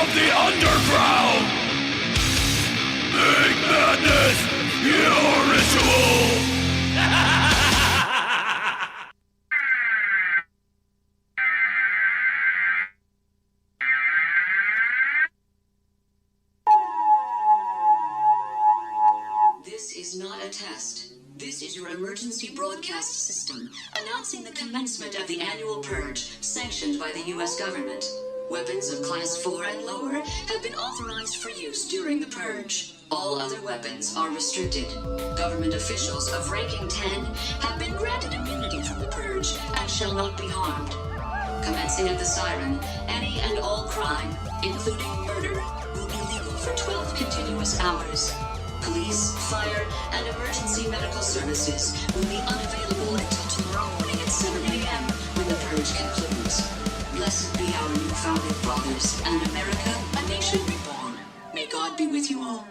of the underground. Make madness your ritual. This is not a test. This is your emergency broadcast system announcing the commencement of the annual purge sanctioned by the U.S. government. Weapons of Class 4 and lower have been authorized for use during the purge. All other weapons are restricted. Government officials of ranking 10 have been granted immunity from the purge and shall not be harmed. Commencing at the siren, any and all crime, including murder, will be legal for 12 continuous hours. Police, fire, and emergency medical services will be unavailable until tomorrow morning at 7 a.m. when the purge concludes. Blessed be our new founding fathers and America, a nation reborn. May God be with you all.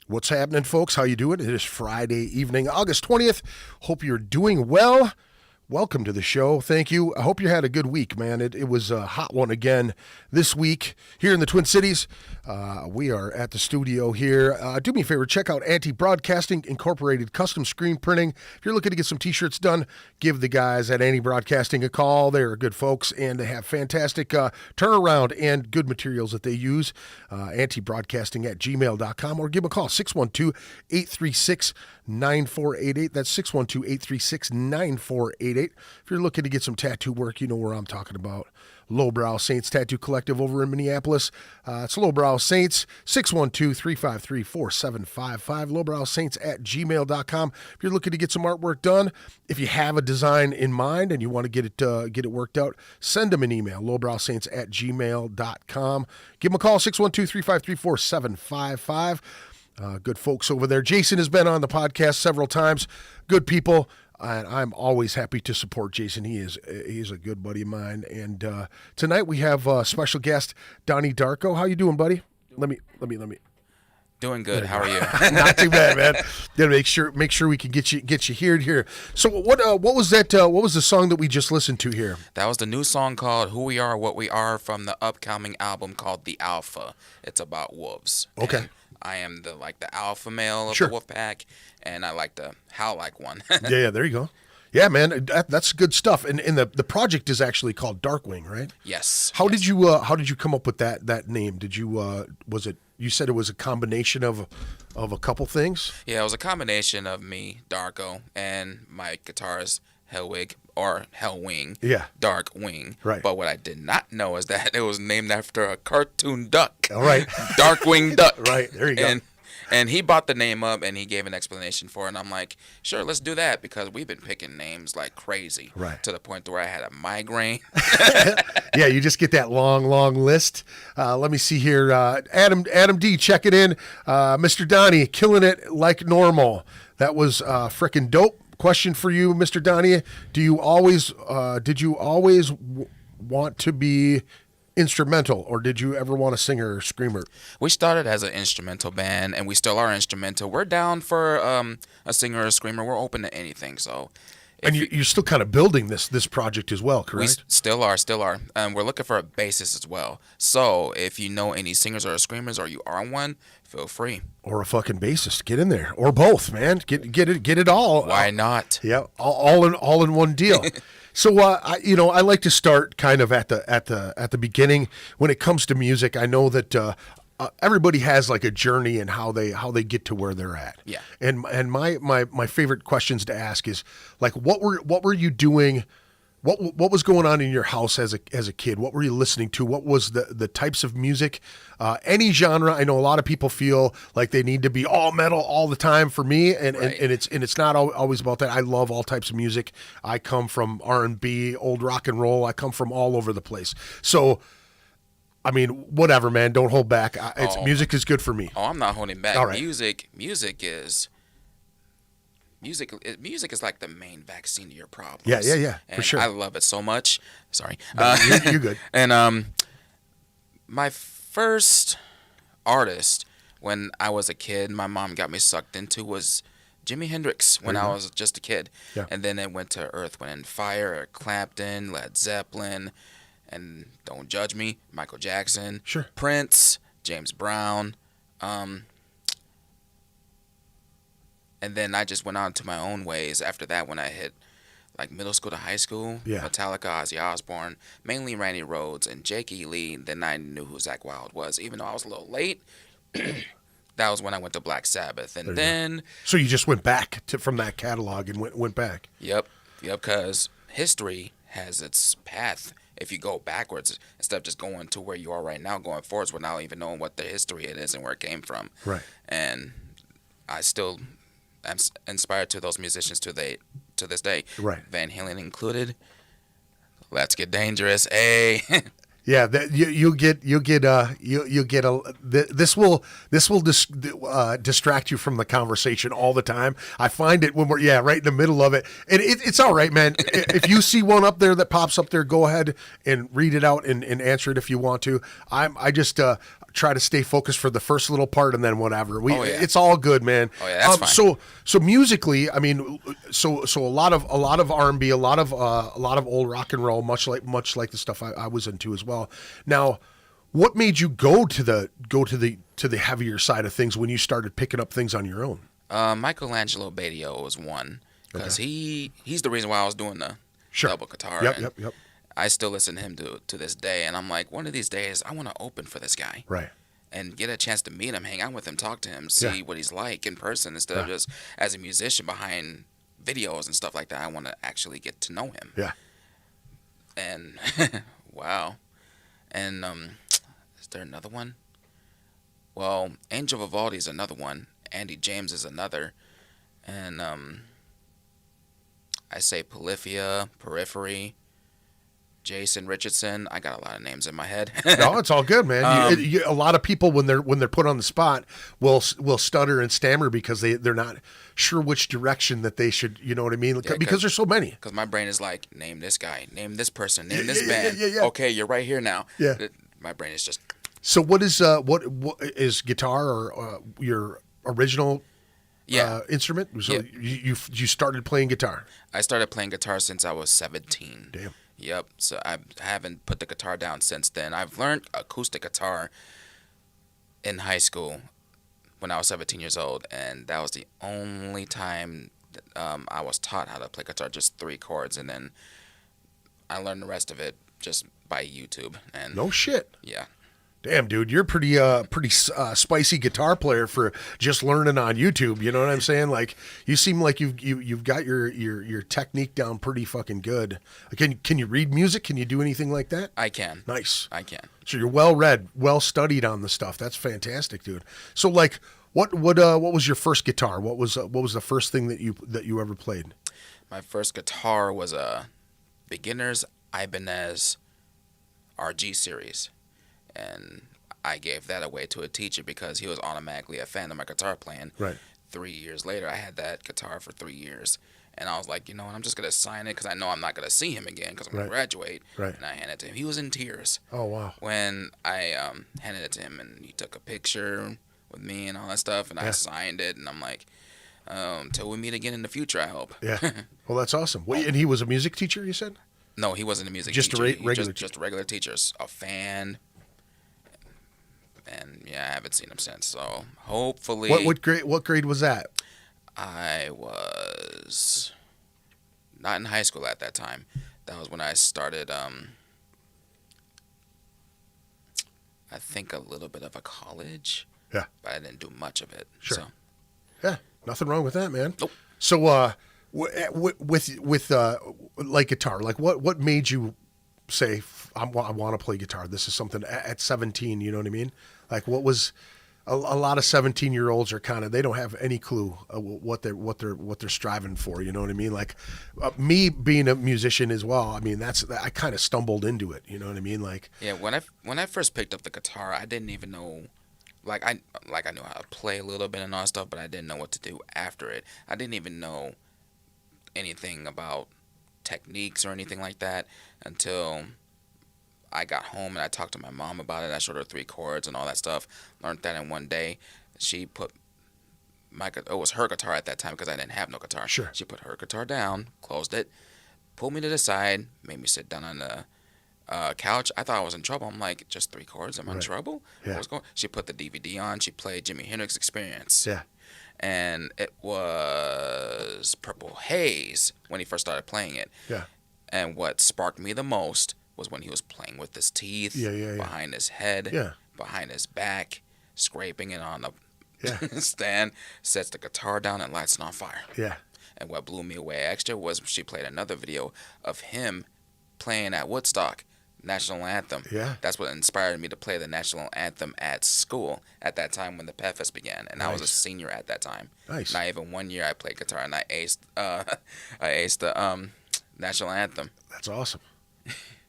What's happening, folks? How you doing? It is Friday evening, August 20th. Hope you're doing well. Welcome to the show. Thank you. I hope you had a good week, man. It was a hot one again this week here in the Twin Cities. We are at the studio here. Do me a favor, check out Anti-Broadcasting Incorporated Custom Screen Printing. If you're looking to get some t-shirts done, give the guys at Anti-Broadcasting a call. They're good folks, and they have fantastic turnaround and good materials that they use. Antibroadcasting@gmail.com, or give them a call, 612-836-9488. That's 612-836-9488. 888. If you're looking to get some tattoo work, you know where I'm talking about. Lowbrow Saints Tattoo Collective over in Minneapolis. It's Lowbrow Saints, 612-353-4755. lowbrowsaints@gmail.com. If you're looking to get some artwork done, if you have a design in mind and you want to get it worked out, send them an email, lowbrowsaints@gmail.com. Give them a call, 612-353-4755. Good folks over there. Jason has been on the podcast several times. Good people. And I'm always happy to support Jason. He's a good buddy of mine. And tonight we have special guest Donnie Darrko. How you doing, buddy? Let me. Doing good. How are you? Not too bad, man. Gotta make sure we can get you here. So what was that? What was the song that we just listened to here? That was the new song called "Who We Are, What We Are" from the upcoming album called The Alpha. It's about wolves. Okay. And I am the alpha male of Sure. the wolf pack, and I like to howl like one. Yeah, there you go. Yeah, man, that's good stuff. And the project is actually called Darkwing, right? Yes. How did you come up with that name? Did you was it, you said it was a combination of a couple things? Yeah, it was a combination of me, Darrko, and my guitarist, Hellwing. Yeah. Darkwing. Right. But what I did not know is that it was named after a cartoon duck. All right. Darkwing Duck. Right, there you go. And he brought the name up, and he gave an explanation for it. And I'm like, sure, let's do that, because we've been picking names like crazy. Right. To the point where I had a migraine. Yeah, you just get that long list. Let me see here. Adam D, check it in. Mr. Donnie, killing it like normal. That was frickin' dope. Question for you, Mr. Donnie. Did you always want to be instrumental, or did you ever want a singer or screamer? We started as an instrumental band, and we still are instrumental. We're down for a singer or a screamer. We're open to anything. So, And you're still kind of building this project as well, we correct? still are. We're looking for a bassist as well. So if you know any singers or screamers, or you are one, feel free. Or a fucking bassist. Get in there, or both, man. Get it all. Why not? Yeah, all in one deal. So I like to start kind of at the beginning when it comes to music. I know that everybody has like a journey and how they get to where they're at. Yeah. And my favorite questions to ask is like, what were you doing? What was going on in your house as a kid? What were you listening to? What was the types of music? Any genre. I know a lot of people feel like they need to be all metal all the time. For me, and it's not always about that. I love all types of music. I come from R&B, old rock and roll. I come from all over the place. So, I mean, whatever, man. Don't hold back. Music is good for me. Oh, I'm not holding back. All right. Music is like the main vaccine to your problems. Yeah, for And sure. I love it so much. Sorry. You're good. And my first artist when I was a kid, my mom got me sucked into, was Jimi Hendrix when I was just a kid. Yeah. And then it went to Earth, Wind and Fire, Eric Clapton, Led Zeppelin, and don't judge me, Michael Jackson, Sure. Prince, James Brown. And then I just went on to my own ways after that when I hit like middle school to high school. Yeah. Metallica, Ozzy Osbourne, mainly Randy Rhoads and Jake E. Lee. Then I knew who Zakk Wylde was, even though I was a little late. That was when I went to Black Sabbath. And then... So you just went back from that catalog and went back. Yep, because history has its path. If you go backwards, instead of just going to where you are right now, going forwards without even knowing what the history it is and where it came from. Right. And I still am inspired to those musicians to this day. Right. Van Halen included. Let's Get Dangerous. Hey. Yeah, you'll get this will distract you from the conversation all the time. I find it when we're right in the middle of it, and it's all right, man. If you see one up there that pops up there, go ahead and read it out and answer it if you want to. I just try to stay focused for the first little part and then whatever. It's all good, man. Oh yeah, that's fine. So musically, I mean, so a lot of R&B, a lot of old rock and roll, much like the stuff I was into as well. Now, what made you go to the heavier side of things when you started picking up things on your own? Michelangelo Badio was one, because he's the reason why I was doing the double guitar. Yep. I still listen to him to this day, and I'm like, one of these days I want to open for this guy, right? And get a chance to meet him, hang out with him, talk to him, see what he's like in person, instead of just as a musician behind videos and stuff like that. I want to actually get to know him. Yeah. And wow. And is there another one? Well, Angel Vivaldi is another one. Andy James is another. And I say Polyphia, Periphery, Jason Richardson. I got a lot of names in my head. No, it's all good, man. A lot of people when they're put on the spot will stutter and stammer because they're not sure which direction that they should. You know what I mean? Yeah, because there's so many. Because my brain is like, name this guy, name this person, name this Yeah, band. yeah. Okay, you're right here now. Yeah. My brain is just. So what is guitar or your original instrument? So Yeah. you started playing guitar. I started playing guitar since I was 17. Damn. Yep. So I haven't put the guitar down since then. I've learned acoustic guitar in high school when I was 17 years old, and that was the only time that, I was taught how to play guitar, just 3 chords, and then I learned the rest of it just by YouTube. And No shit. yeah. Damn, dude, you're pretty spicy guitar player for just learning on YouTube. You know what I'm saying? Like, you seem like you've got your technique down pretty fucking good. Can you read music? Can you do anything like that? I can. Nice. I can. So you're well read, well studied on the stuff. That's fantastic, dude. So like, what was your first guitar? What was the first thing that you ever played? My first guitar was a beginner's Ibanez RG series. And I gave that away to a teacher because he was automatically a fan of my guitar playing. Right. 3 years later, I had that guitar for 3 years. And I was like, you know what, I'm just going to sign it because I know I'm not going to see him again because I'm going to graduate. Right. And I handed it to him. He was in tears. Oh, wow. When I handed it to him, and he took a picture with me and all that stuff, and I signed it. And I'm like, till we meet again in the future, I hope. Yeah. Well, that's awesome. Wait, and he was a music teacher, you said? No, he wasn't a music Just teacher. a regular just a regular teacher, a fan. And yeah, I haven't seen him since. So hopefully, What grade was that? I was not in high school at that time. That was when I started. I think a little bit of a college. Yeah. But I didn't do much of it. Sure. So. Yeah, nothing wrong with that, man. Nope. So with like guitar, like what made you say I want to play guitar? This is something at 17. You know what I mean? Like, what was a lot of 17-year-olds are kind of, they don't have any clue what they're striving for. You know what I mean? Like me being a musician as well. I mean, I kind of stumbled into it. You know what I mean? Like, yeah, when I first picked up the guitar, I didn't even know. I knew how to play a little bit and all that stuff, but I didn't know what to do after it. I didn't even know anything about techniques or anything like that until I got home and I talked to my mom about it. I showed her 3 chords and all that stuff. Learned that in one day. She put it was her guitar at that time because I didn't have no guitar. Sure. She put her guitar down, closed it, pulled me to the side, made me sit down on the couch. I thought I was in trouble. I'm like, just 3 chords? Am I in trouble? Yeah. What's going? She put the DVD on. She played Jimi Hendrix Experience. yeah, And it was Purple Haze when he first started playing it. yeah, And what sparked me the most was when he was playing with his teeth behind his head, behind his back, scraping it on the stand, sets the guitar down and lights it on fire. yeah. And what blew me away extra was she played another video of him playing at Woodstock, National Anthem. Yeah. That's what inspired me to play the National Anthem at school at that time when the Pet Fest began. And I was a senior at that time. Nice. Not even 1 year I played guitar, and I aced the National Anthem. That's awesome.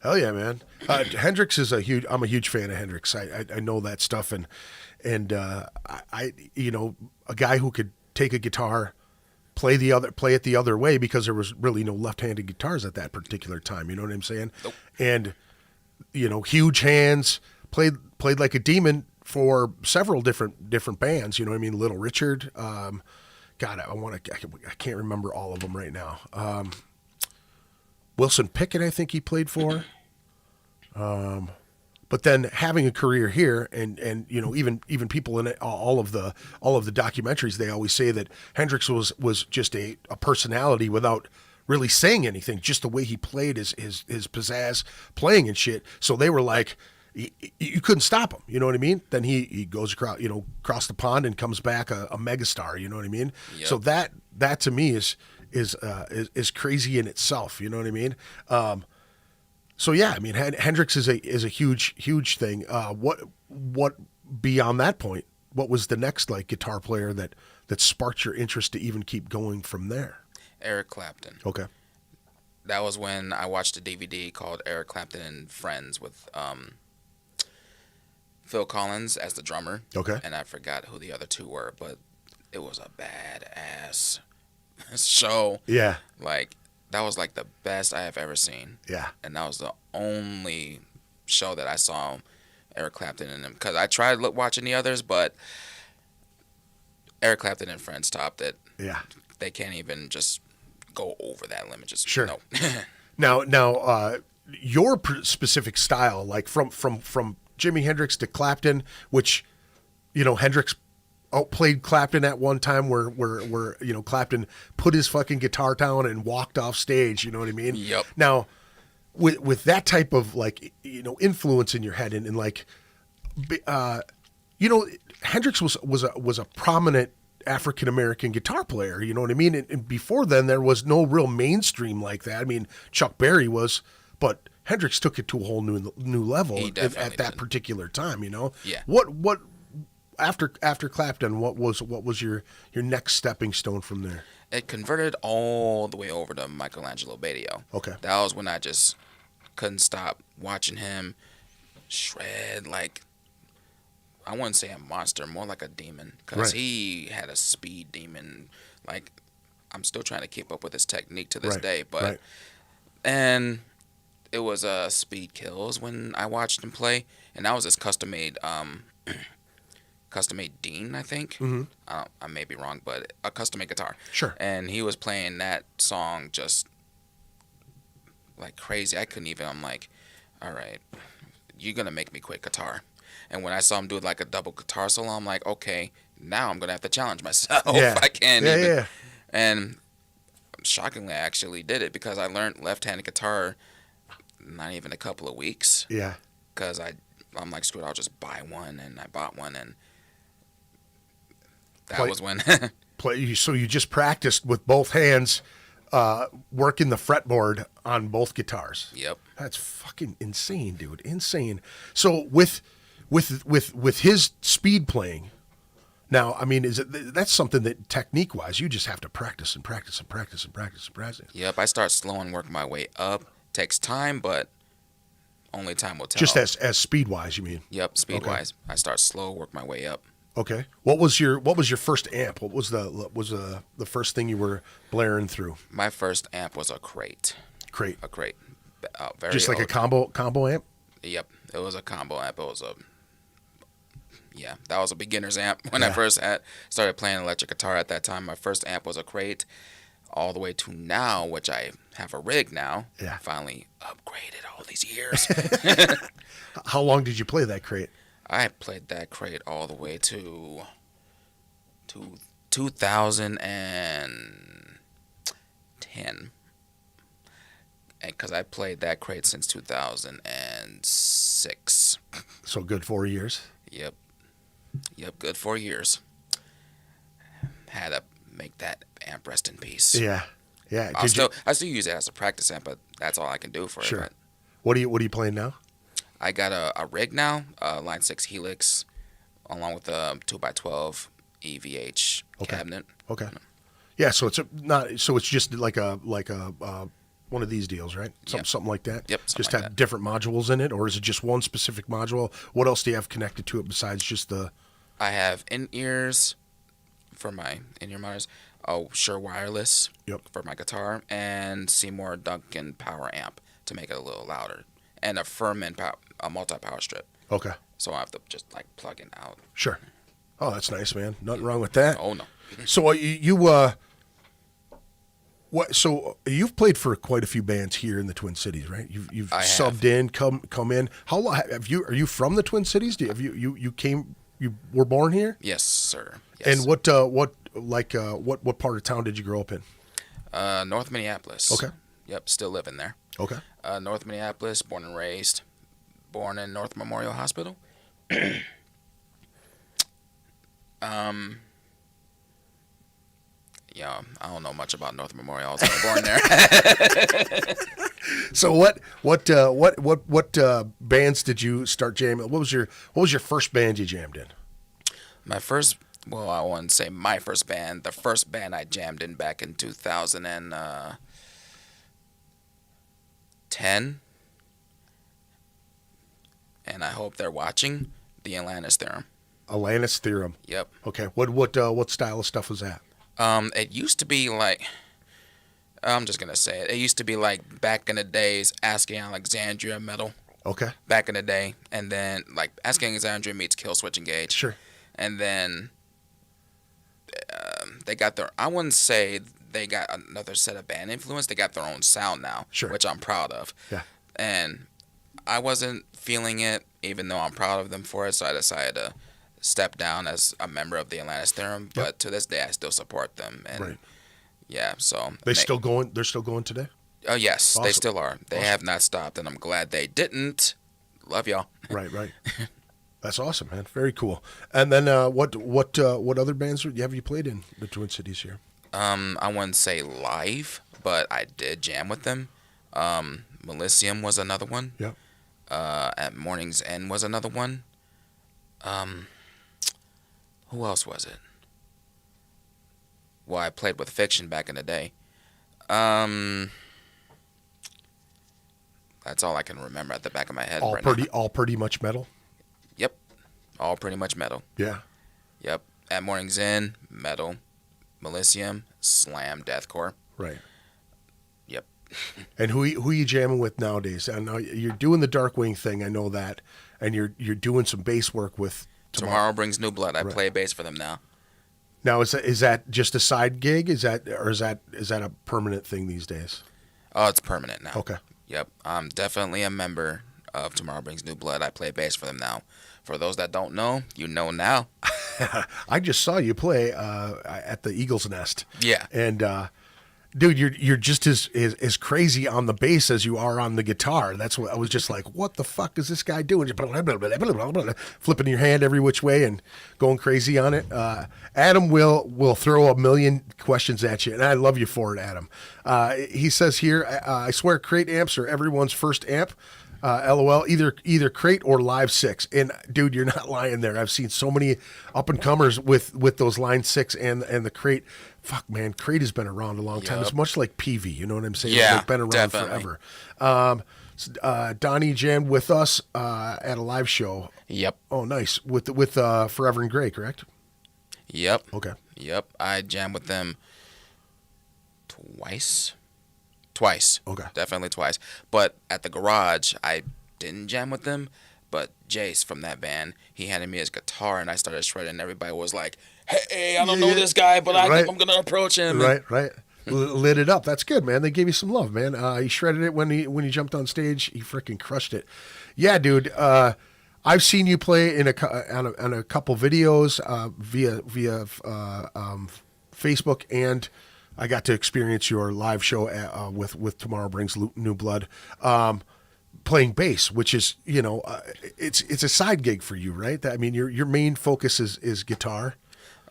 Hell yeah, man. Hendrix is I'm a huge fan of Hendrix. I know that stuff, and I a guy who could take a guitar, play it the other way, because there was really no left-handed guitars at that particular time. You know what I'm saying? Nope. And huge hands, played like a demon for several different bands. You know what I mean? Little Richard. God, I can't remember all of them right now. Wilson Pickett, I think he played for. But then having a career here, and even people in all of the documentaries, they always say that Hendrix was just a personality without really saying anything. Just the way he played, his pizzazz playing and shit. So they were like, you couldn't stop him. You know what I mean? Then he goes across the pond and comes back a megastar. You know what I mean? Yep. So that to me is is crazy in itself. You know what I mean? So yeah, I mean Hendrix is a huge thing. What beyond that point? What was the next like guitar player that sparked your interest to even keep going from there? Eric Clapton. Okay. That was when I watched a DVD called Eric Clapton and Friends with Phil Collins as the drummer. Okay. And I forgot who the other two were, but it was a badass show. Yeah. Like, that was like the best I have ever seen. Yeah. And that was the only show that I saw Eric Clapton in them. Because I tried watching the others, but Eric Clapton and Friends topped it. Yeah. They can't even just go over that limit. Just sure. No. Now, your specific style, like from Jimi Hendrix to Clapton, which, you know, Hendrix outplayed Clapton at one time, where you know Clapton put his fucking guitar down and walked off stage. You know what I mean? Yep. Now, with that type of like influence in your head and like, Hendrix was a prominent African American guitar player, you know what I mean? And before then, there was no real mainstream like that. I mean, Chuck Berry was, but Hendrix took it to a whole new level at that particular time. You know? Yeah. What after Clapton? What was your next stepping stone from there? It converted all the way over to Michelangelo Badio. Okay. That was when I just couldn't stop watching him shred like. I wouldn't say a monster, more like a demon, because he had a speed demon. Like, I'm still trying to keep up with his technique to this day, but and it was Speed Kills when I watched him play, and that was his custom made Dean, I think. Mm-hmm. I may be wrong, but a custom made guitar. Sure. And he was playing that song just like crazy. I couldn't even. I'm like, all right, you're gonna make me quit guitar. And when I saw him do like a double guitar solo, I'm like, okay, now I'm going to have to challenge myself. Yeah. I can't yeah, even. Yeah. And shockingly, I actually did it because I learned left-handed guitar not even a couple of weeks. Yeah. Because I'm like, screw it, I'll just buy one. And I bought one. And that was when. So you just practiced with both hands, working the fretboard on both guitars. Yep. That's fucking insane, dude. Insane. So with his speed playing, now, I mean, that's something that technique wise you just have to practice and practice and practice and practice and practice. Yep, I start slow and work my way up. Takes time, but only time will tell. Just as speed wise, you mean? Yep, speed wise. I start slow, work my way up. Okay. What was your first amp? What was the first thing you were blaring through? My first amp was a crate. A crate. Very just like old. a combo amp? Yep, it was a combo amp. That was a beginner's amp when I first started playing electric guitar at that time. My first amp was a crate, all the way to now, which I have a rig now. Yeah. Finally upgraded all these years. How long did you play that crate? I played that crate all the way to 2010. Because I played that crate since 2006. So good 4 years. Yep, good 4 years. Had to make that amp rest in peace. Yeah. I still use it as a practice amp, but that's all I can do for sure. it. But What are you playing now? I got a rig now, a Line 6 Helix, along with a 2x12 EVH cabinet. Okay. Yeah, so it's just like a one of these deals, right? Something like that. Yep. Just like have that. different modules in it, or is it just one specific module? What else do you have connected to it besides just the? I have in-ears for my in-ear monitors. Oh, Shure Wireless for my guitar, and Seymour Duncan power amp to make it a little louder, and a Furman a multi-power strip. Okay. So I have to just like plug it out. Sure. Oh, that's nice, man. Nothing wrong with that. Oh no. So So you've played for quite a few bands here in the Twin Cities, right? You've subbed in, come in. How long have you? Are you from the Twin Cities? You were born here? Yes, sir. Yes. And what part of town did you grow up in? North Minneapolis. Okay. Yep, still living there. Okay. North Minneapolis, born and raised. Born in North Memorial Hospital. Yeah, I don't know much about North Memorial. I was only born there. So what bands did you start jamming? What was your first band you jammed in? My first, well, I wouldn't say my first band. The first band I jammed in back in 2010, and I hope they're watching, the Atlantis Theorem. Atlantis Theorem. Yep. Okay. What style of stuff was that? It used to be like, I'm just gonna say it. It used to be like back in the days, Asking Alexandria metal. Okay. Back in the day, and then like Asking Alexandria meets Killswitch Engage. Sure. And then they got their, I wouldn't say they got another set of band influence. They got their own sound now, Sure. which I'm proud of. Yeah. And I wasn't feeling it, even though I'm proud of them for it. So I decided to step down as a member of the Atlantis Theorem. But Yep. to this day, I still support them. And Right. yeah, so They're still going today? Oh yes, Awesome. they still are. They Awesome. have not stopped, and I'm glad they didn't. Love y'all. Right. That's awesome, man. Very cool. And then what other bands have you played in the Twin Cities here? I wouldn't say live, but I did jam with them. Melisium was another one. Yeah. At Morning's End was another one. Who else was it? Well, I played with Fiction back in the day. That's all I can remember at the back of my head right now. All pretty much metal. Yep. All pretty much metal. Yeah. Yep. At Morning's End, metal. Melisium, slam, deathcore. Right. Yep. And who you jamming with nowadays? I know you're doing the Darkwing thing. I know that, and you're doing some bass work with Tomorrow Brings New Blood. I play bass for them now. Now is that just a side gig? Is that a permanent thing these days? Oh, it's permanent now. Okay. Yep. I'm definitely a member of Tomorrow Brings New Blood. I play bass for them now. For those that don't know, you know now. I just saw you play at the Eagle's Nest. Yeah. And dude, you're just as crazy on the bass as you are on the guitar. That's what I was just like, what the fuck is this guy doing? Flipping your hand every which way and going crazy on it. Adam will throw a million questions at you, and I love you for it, Adam. He says here, I swear crate amps are everyone's first amp. LOL, either crate or Live 6. And dude, you're not lying there. I've seen so many up and comers with those Line 6 and the crate. Fuck, man, crate has been around a long time. It's much like PV, you know what I'm saying? Yeah, They've been around definitely. forever. Donnie jammed with us at a live show. Yep. Oh, nice. With Forever and Grey, correct? Yep. Okay. Yep. I jammed with them twice. Okay. Definitely twice. But at the garage, I didn't jam with them. But Jace from that band, he handed me his guitar, and I started shredding. And everybody was like, hey, I don't know this guy, but I think I'm going to approach him. Right. Lit it up. That's good, man. They gave you some love, man. He shredded it when he jumped on stage. He freaking crushed it. Yeah, dude. I've seen you play on a couple videos via Facebook, and I got to experience your live show with Tomorrow Brings New Blood, playing bass, which is it's a side gig for you, right? I mean, your main focus is guitar.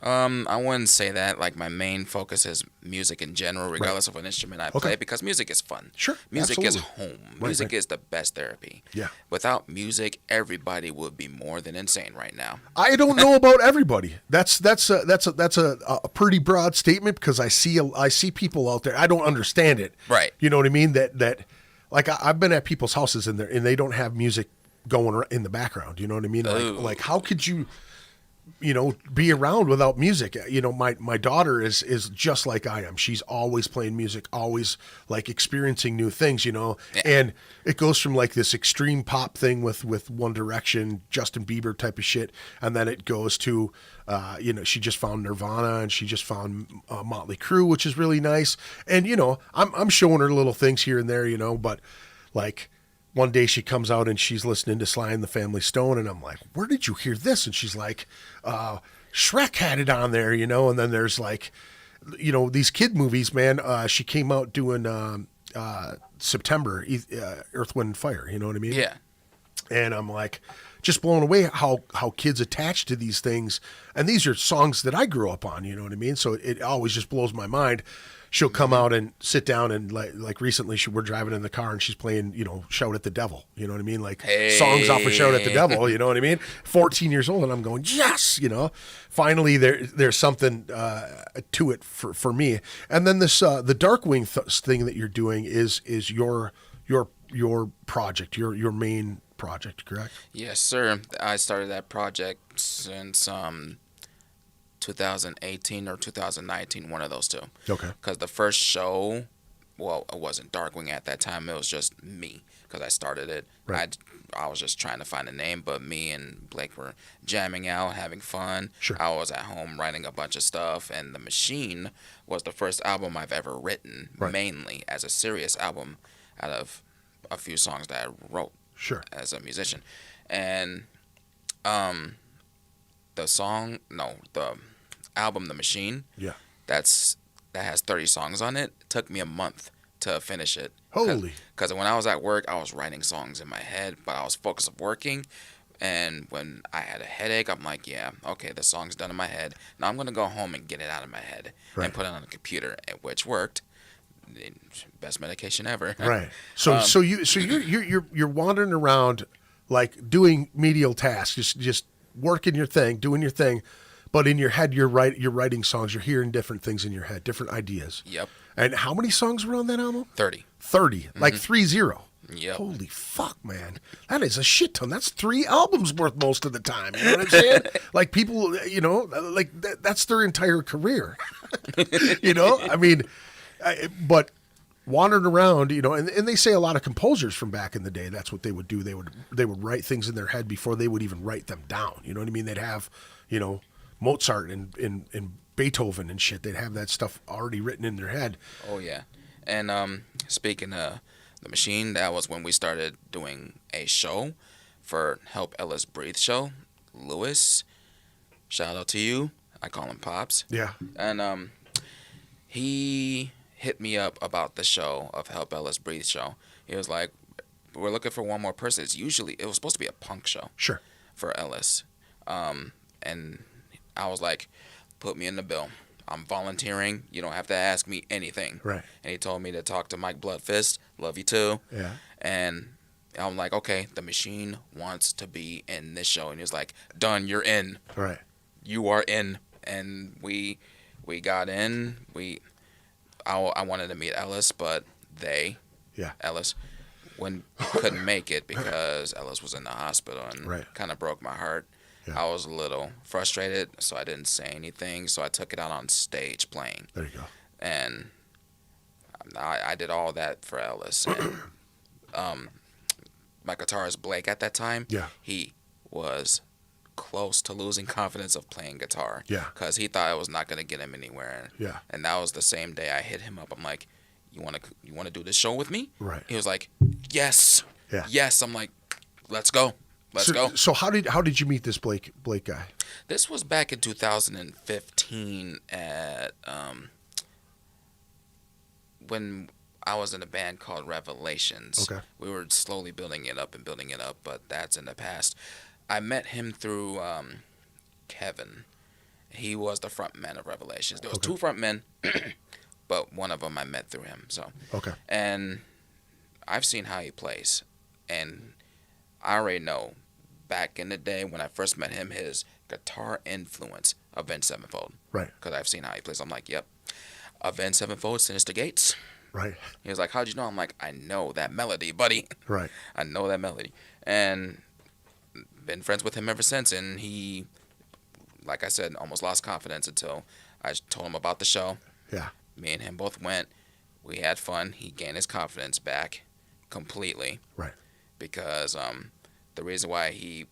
I wouldn't say that. Like, my main focus is music in general, regardless of what instrument I play, because music is fun. Sure, music absolutely. is home. Music is the best therapy. Yeah. Without music, everybody would be more than insane right now. I don't know about everybody. That's a pretty broad statement, because I see people out there. I don't understand it. Right. You know what I mean? That like I've been at people's houses and they don't have music going in the background. You know what I mean? Like how could you be around without music? My daughter is just like I am. She's always playing music, always like experiencing new things, and it goes from like this extreme pop thing with One Direction, Justin Bieber type of shit. And then it goes to, she just found Nirvana, and she just found Motley Crue, which is really nice. And, I'm showing her little things here and there, but like, one day she comes out and she's listening to Sly and the Family Stone, and I'm like, where did you hear this? And she's like, Shrek had it on there, and then there's like, these kid movies, man. She came out doing September, Earth, Wind, and Fire, you know what I mean? Yeah. And I'm like, just blown away how kids attach to these things. And these are songs that I grew up on, you know what I mean? So it always just blows my mind. She'll come out and sit down and like recently we're driving in the car and she's playing, Shout at the Devil. You know what I mean? Like songs off of Shout at the Devil, you know what I mean? 14 years old and I'm going, yes, finally there's something to it for me. And then this the Darkwing thing that you're doing is your project, your main project, correct? Yes, sir. I started that project since 2018 or 2019, one of those two. Okay. Because the first show, well, it wasn't Darkwing at that time. It was just me because I started it. Right. I was just trying to find a name, but me and Blake were jamming out, having fun. Sure. I was at home writing a bunch of stuff, and The Machine was the first album I've ever written, mainly as a serious album out of a few songs that I wrote as a musician. And the album The Machine, that has 30 songs on it. It took me a month to finish it. Holy. Because when I was at work, I was writing songs in my head, but I was focused on working. And when I had a headache, I'm like, yeah, okay, the song's done in my head. Now I'm going to go home and get it out of my head and put it on the computer, which worked. Best medication ever. Right. So you're wandering around like doing medial tasks, just working your thing, doing your thing, but in your head you're writing songs, you're hearing different things in your head, different ideas. Yep. And how many songs were on that album? 30. 30, like 30. Yep. Holy fuck, man. That is a shit ton. That's 3 albums worth most of the time. You know what I'm saying? Like people, like that's their entire career. I mean, but wandering around, and they say a lot of composers from back in the day, that's what they would do. They would write things in their head before they would even write them down. You know what I mean? They'd have, Mozart and Beethoven and shit. They'd have that stuff already written in their head. Oh yeah. And speaking of The Machine, that was when we started doing a show for Help Ellis Breathe show. Lewis, shout out to you. I call him Pops. Yeah. And he hit me up about the show of Help Ellis Breathe show. He was like, we're looking for one more person. It was supposed to be a punk show. Sure. For Ellis. And I was like, put me in the bill. I'm volunteering. You don't have to ask me anything. Right. And he told me to talk to Mike Bloodfist. Love you too. Yeah. And I'm like, okay, The Machine wants to be in this show. And he was like, done, you're in. Right. You are in. And we got in. I wanted to meet Ellis, but Ellis, couldn't make it because Ellis was in the hospital and kind of broke my heart. Yeah. I was a little frustrated, so I didn't say anything. So I took it out on stage playing. There you go. And I did all that for Ellis. And my guitarist Blake at that time, he was close to losing confidence of playing guitar. Yeah. Because he thought I was not going to get him anywhere. Yeah. And that was the same day I hit him up. I'm like, you want to do this show with me? Right. He was like, yes. Yeah. Yes. I'm like, let's go. Let's go. So how did you meet this Blake guy? This was back in 2015 at when I was in a band called Revelations. Okay. We were slowly building it up, but that's in the past. I met him through Kevin. He was the front man of Revelations. There was 2 front men, but one of them I met through him. So and I've seen how he plays, and I already know. Back in the day when I first met him, his guitar influence, Avenged Sevenfold. Right. Because I've seen how he plays. I'm like, yep. Avenged Sevenfold, Sinister Gates. Right. He was like, how'd you know? I'm like, I know that melody, buddy. Right. I know that melody. And been friends with him ever since. And he, like I said, almost lost confidence until I told him about the show. Yeah. Me and him both went. We had fun. He gained his confidence back completely. Right. Because the reason why he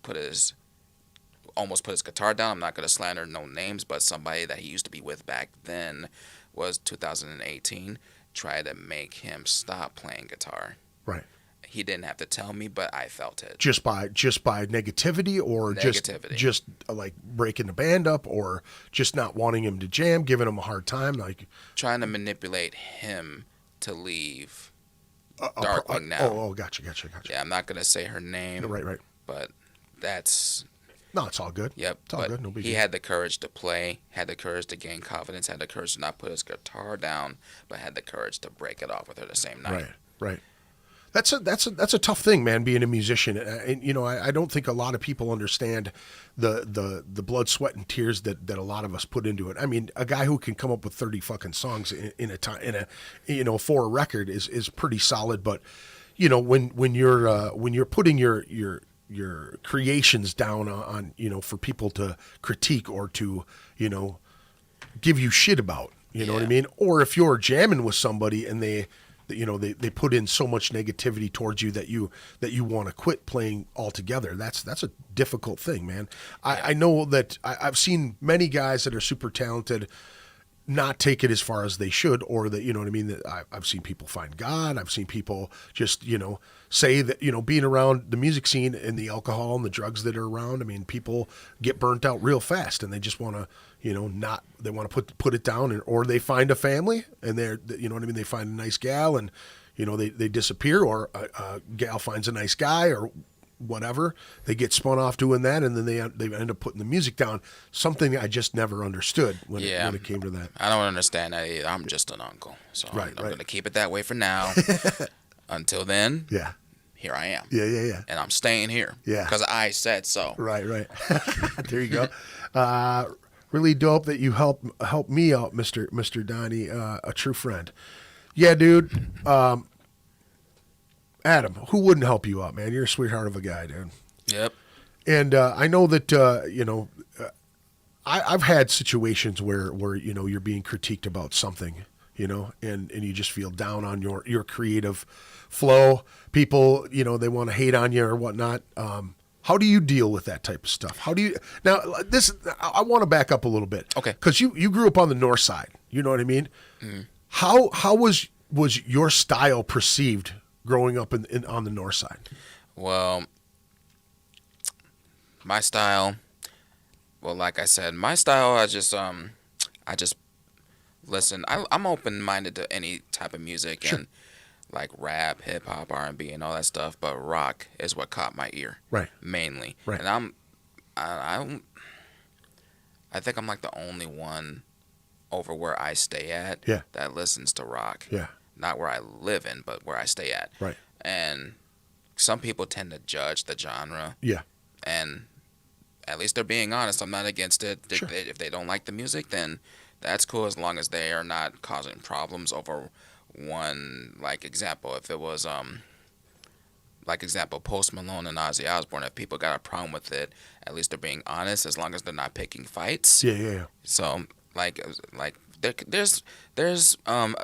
almost put his guitar down, I'm not going to slander no names, but somebody that he used to be with back then was 2018, tried to make him stop playing guitar. Right. He didn't have to tell me, but I felt it. Just by negativity or just like breaking the band up or just not wanting him to jam, giving him a hard time, like trying to manipulate him to leave Darkwing now. Oh, gotcha. Yeah, I'm not going to say her name. Right. But that's No, it's all good. yep. It's all But good. No big he deal. had the courage to play, had the courage to gain confidence, had the courage to not put his guitar down, but had the courage to break it off with her the same night. Right, right. That's a tough thing, man. Being a musician, and I don't think a lot of people understand the blood, sweat, and tears that a lot of us put into it. I mean, a guy who can come up with 30 fucking songs in a time for a record is pretty solid. But when you're putting your creations down on for people to critique or to give you shit about, you know what I mean? Or if you're jamming with somebody and they put in so much negativity towards you that you want to quit playing altogether. That's a difficult thing, man. I know that I've seen many guys that are super talented not take it as far as they should, or that, you know what I mean? That I've seen people find God. I've seen people just, say that, being around the music scene and the alcohol and the drugs that are around. I mean, people get burnt out real fast and they just want to, they want to put it down, or they find a family and they're, you know what I mean? They find a nice gal and, they disappear, or a gal finds a nice guy or whatever. They get spun off doing that, and then they end up putting the music down. Something I just never understood when it came to that. I don't understand that either. I'm just an uncle, so I'm going to keep it that way for now. Until then, here I am. Yeah. And I'm staying here. Yeah. Because I said so. Right. There you go. Really dope that you help me out, Mr. Donnie, a true friend. Yeah, dude. Adam, who wouldn't help you out, man? You're a sweetheart of a guy, dude. Yep. And I know that I've had situations where you're being critiqued about something, and you just feel down on your creative flow. People, they want to hate on you or whatnot. How do you deal with that type of stuff? How do you now? I want to back up a little bit, okay? Because you grew up on the north side. You know what I mean? Mm. How was your style perceived growing up on the north side? Well, my style. Well, like I said, my style. I just listen. I'm open-minded to any type of music, sure. And like rap, hip hop, R&B, and all that stuff. But rock is what caught my ear, right? Mainly, right. And I think I'm like the only one over where I stay at, that listens to rock. Yeah. Not where I live in, but where I stay at. Right. And some people tend to judge the genre. Yeah. And at least they're being honest. I'm not against it. Sure. If they don't like the music, then that's cool, as long as they are not causing problems over one, like example. If it was like example, Post Malone and Ozzy Osbourne, if people got a problem with it, at least they're being honest, as long as they're not picking fights. Yeah. So there's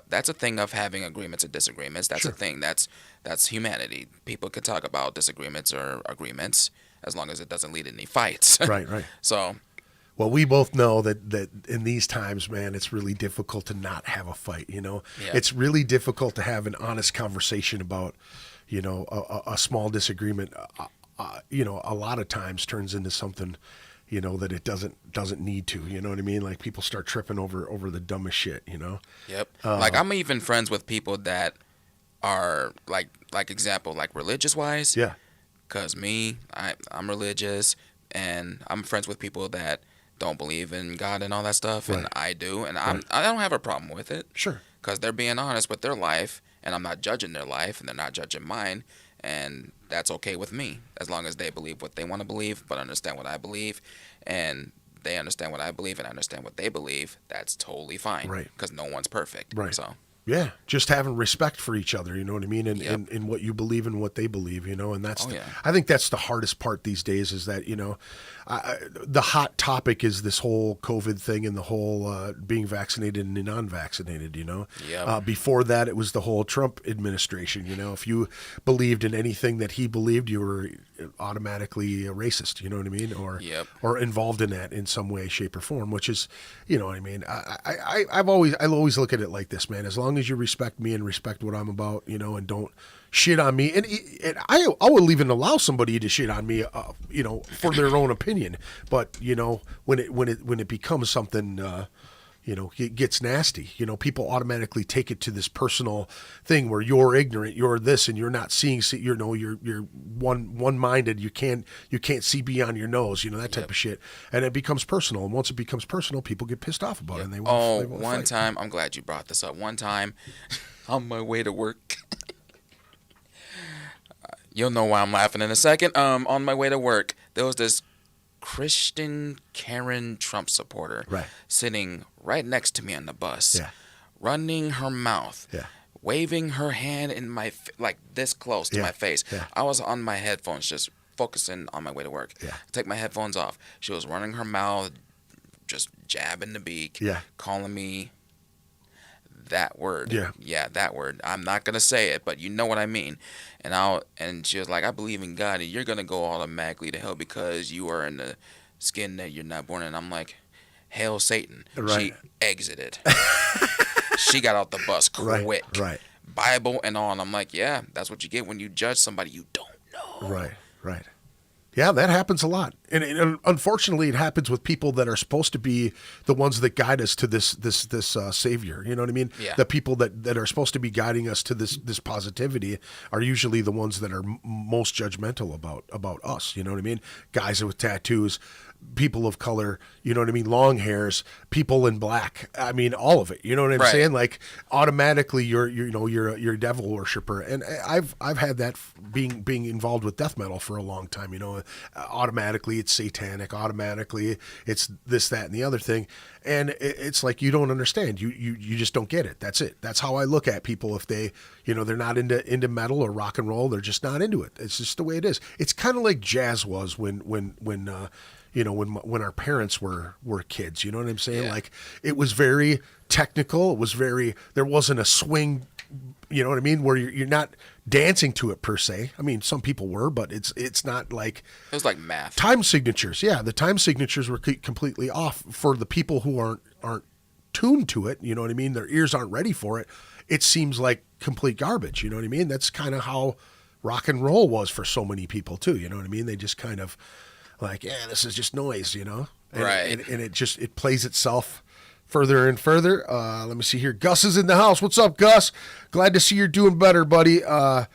that's a thing of having agreements and disagreements. That's sure. a thing. That's humanity. People can talk about disagreements or agreements as long as it doesn't lead to any fights. Right. So, well, we both know that in these times, man, it's really difficult to not have a fight. Yeah. It's really difficult to have an honest conversation about, a small disagreement. A lot of times turns into something, that it doesn't need to. You know what I mean? Like people start tripping over the dumbest shit. Yep. Like I'm even friends with people that are like example, like religious wise. Yeah. Cause I'm religious, and I'm friends with people that don't believe in God and all that stuff, right. And I do, and I don't have a problem with it. Sure. Cause they're being honest with their life, and I'm not judging their life, and they're not judging mine, and that's okay with me, as long as they believe what they want to believe, but understand what I believe, and they understand what I believe and I understand what they believe. That's totally fine, right? Because no one's perfect, right? So. Yeah, just having respect for each other, you know what I mean, and yep. in what you believe and what they believe, and that's yeah. I think that's the hardest part these days is that the hot topic is this whole COVID thing and the whole being vaccinated and non-vaccinated. Yep. Before that, it was the whole Trump administration. If you believed in anything that he believed, you were automatically a racist. You know what I mean, or yep. or involved in that in some way, shape, or form. Which is, what I mean. I always look at it like this, man. As long as you respect me and respect what I'm about, and don't shit on me, and I will even allow somebody to shit on me, for their own opinion. But when it becomes something, it gets nasty. People automatically take it to this personal thing where you're ignorant, you're this, and you're not seeing. You're one-minded. You can't see beyond your nose. That type of shit, and it becomes personal. And once it becomes personal, people get pissed off about it. And they won't one fight. time, I'm glad you brought this up. One time, on my way to work. You'll know why I'm laughing in a second. On my way to work, there was this Christian Karen Trump supporter sitting right next to me on the bus, running her mouth, waving her hand in my like this close to my face. I was on my headphones just focusing on my way to work. I take my headphones off. She was running her mouth, just jabbing the beak, calling me that word. That word. I'm not gonna say it, but you know what I mean. And she was like, I believe in God, and you're gonna go automatically to hell because you are in the skin that you're not born in. I'm like, hail Satan. She exited. She got out the bus quick. Bible and all. And I'm like, yeah, that's what you get when you judge somebody you don't know. Right. Yeah, that happens a lot, and unfortunately, it happens with people that are supposed to be the ones that guide us to this savior. You know what I mean? Yeah. The people that are supposed to be guiding us to this positivity are usually the ones that are most judgmental about us. You know what I mean? Guys with tattoos, people of color, you know what I mean? Long hairs, people in black. I mean, all of it. You know what I'm saying? Like automatically, you're a devil worshiper, and I've had that being involved with death metal for a long time. Automatically it's satanic. Automatically it's this, that, and the other thing, and it's like you don't understand. You just don't get it. That's it. That's how I look at people. If they, they're not into metal or rock and roll, they're just not into it. It's just the way it is. It's kind of like jazz was when our parents were kids. You know what I'm saying? Yeah. Like it was very technical. There wasn't a swing, you know what I mean? Where you're not dancing to it per se. I mean, some people were, but it's not like... It was like math. Time signatures. Yeah, the time signatures were completely off for the people who aren't tuned to it. You know what I mean? Their ears aren't ready for it. It seems like complete garbage. You know what I mean? That's kind of how rock and roll was for so many people too. You know what I mean? They just kind of... like, this is just noise, And, right. And it plays itself further and further. Let me see here. Gus is in the house. What's up, Gus? Glad to see you're doing better, buddy. A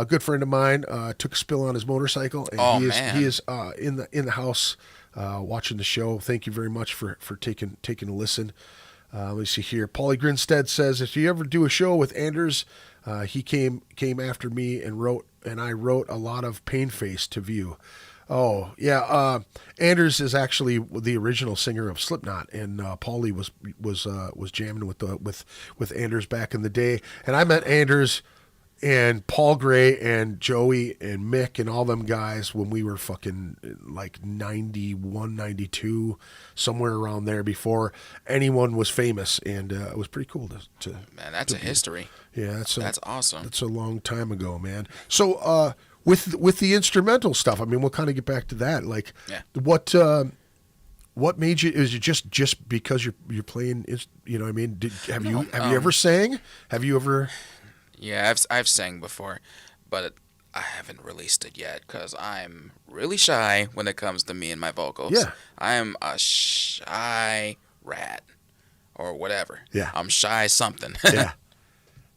good friend of mine took a spill on his motorcycle, and he is in the house watching the show. Thank you very much for taking a listen. Let me see here. Paulie Grinstead says, if you ever do a show with Anders, he came after me and I wrote a lot of Pain Face to view. Oh yeah, Anders is actually the original singer of Slipknot, and Paulie was jamming with Anders back in the day. And I met Anders and Paul Gray and Joey and Mick and all them guys when we were fucking like 91, 92, somewhere around there before anyone was famous, and it was pretty cool to man, that's a history. Yeah, that's awesome. That's a long time ago, man. So with the instrumental stuff, I mean, we'll kind of get back to that. Like, what made you? Is it just because you're playing? You know what I mean? Have you ever sang? Have you ever? Yeah, I've sang before, but I haven't released it yet because I'm really shy when it comes to me and my vocals. Yeah, I'm a shy rat or whatever. Yeah, I'm shy something. Yeah.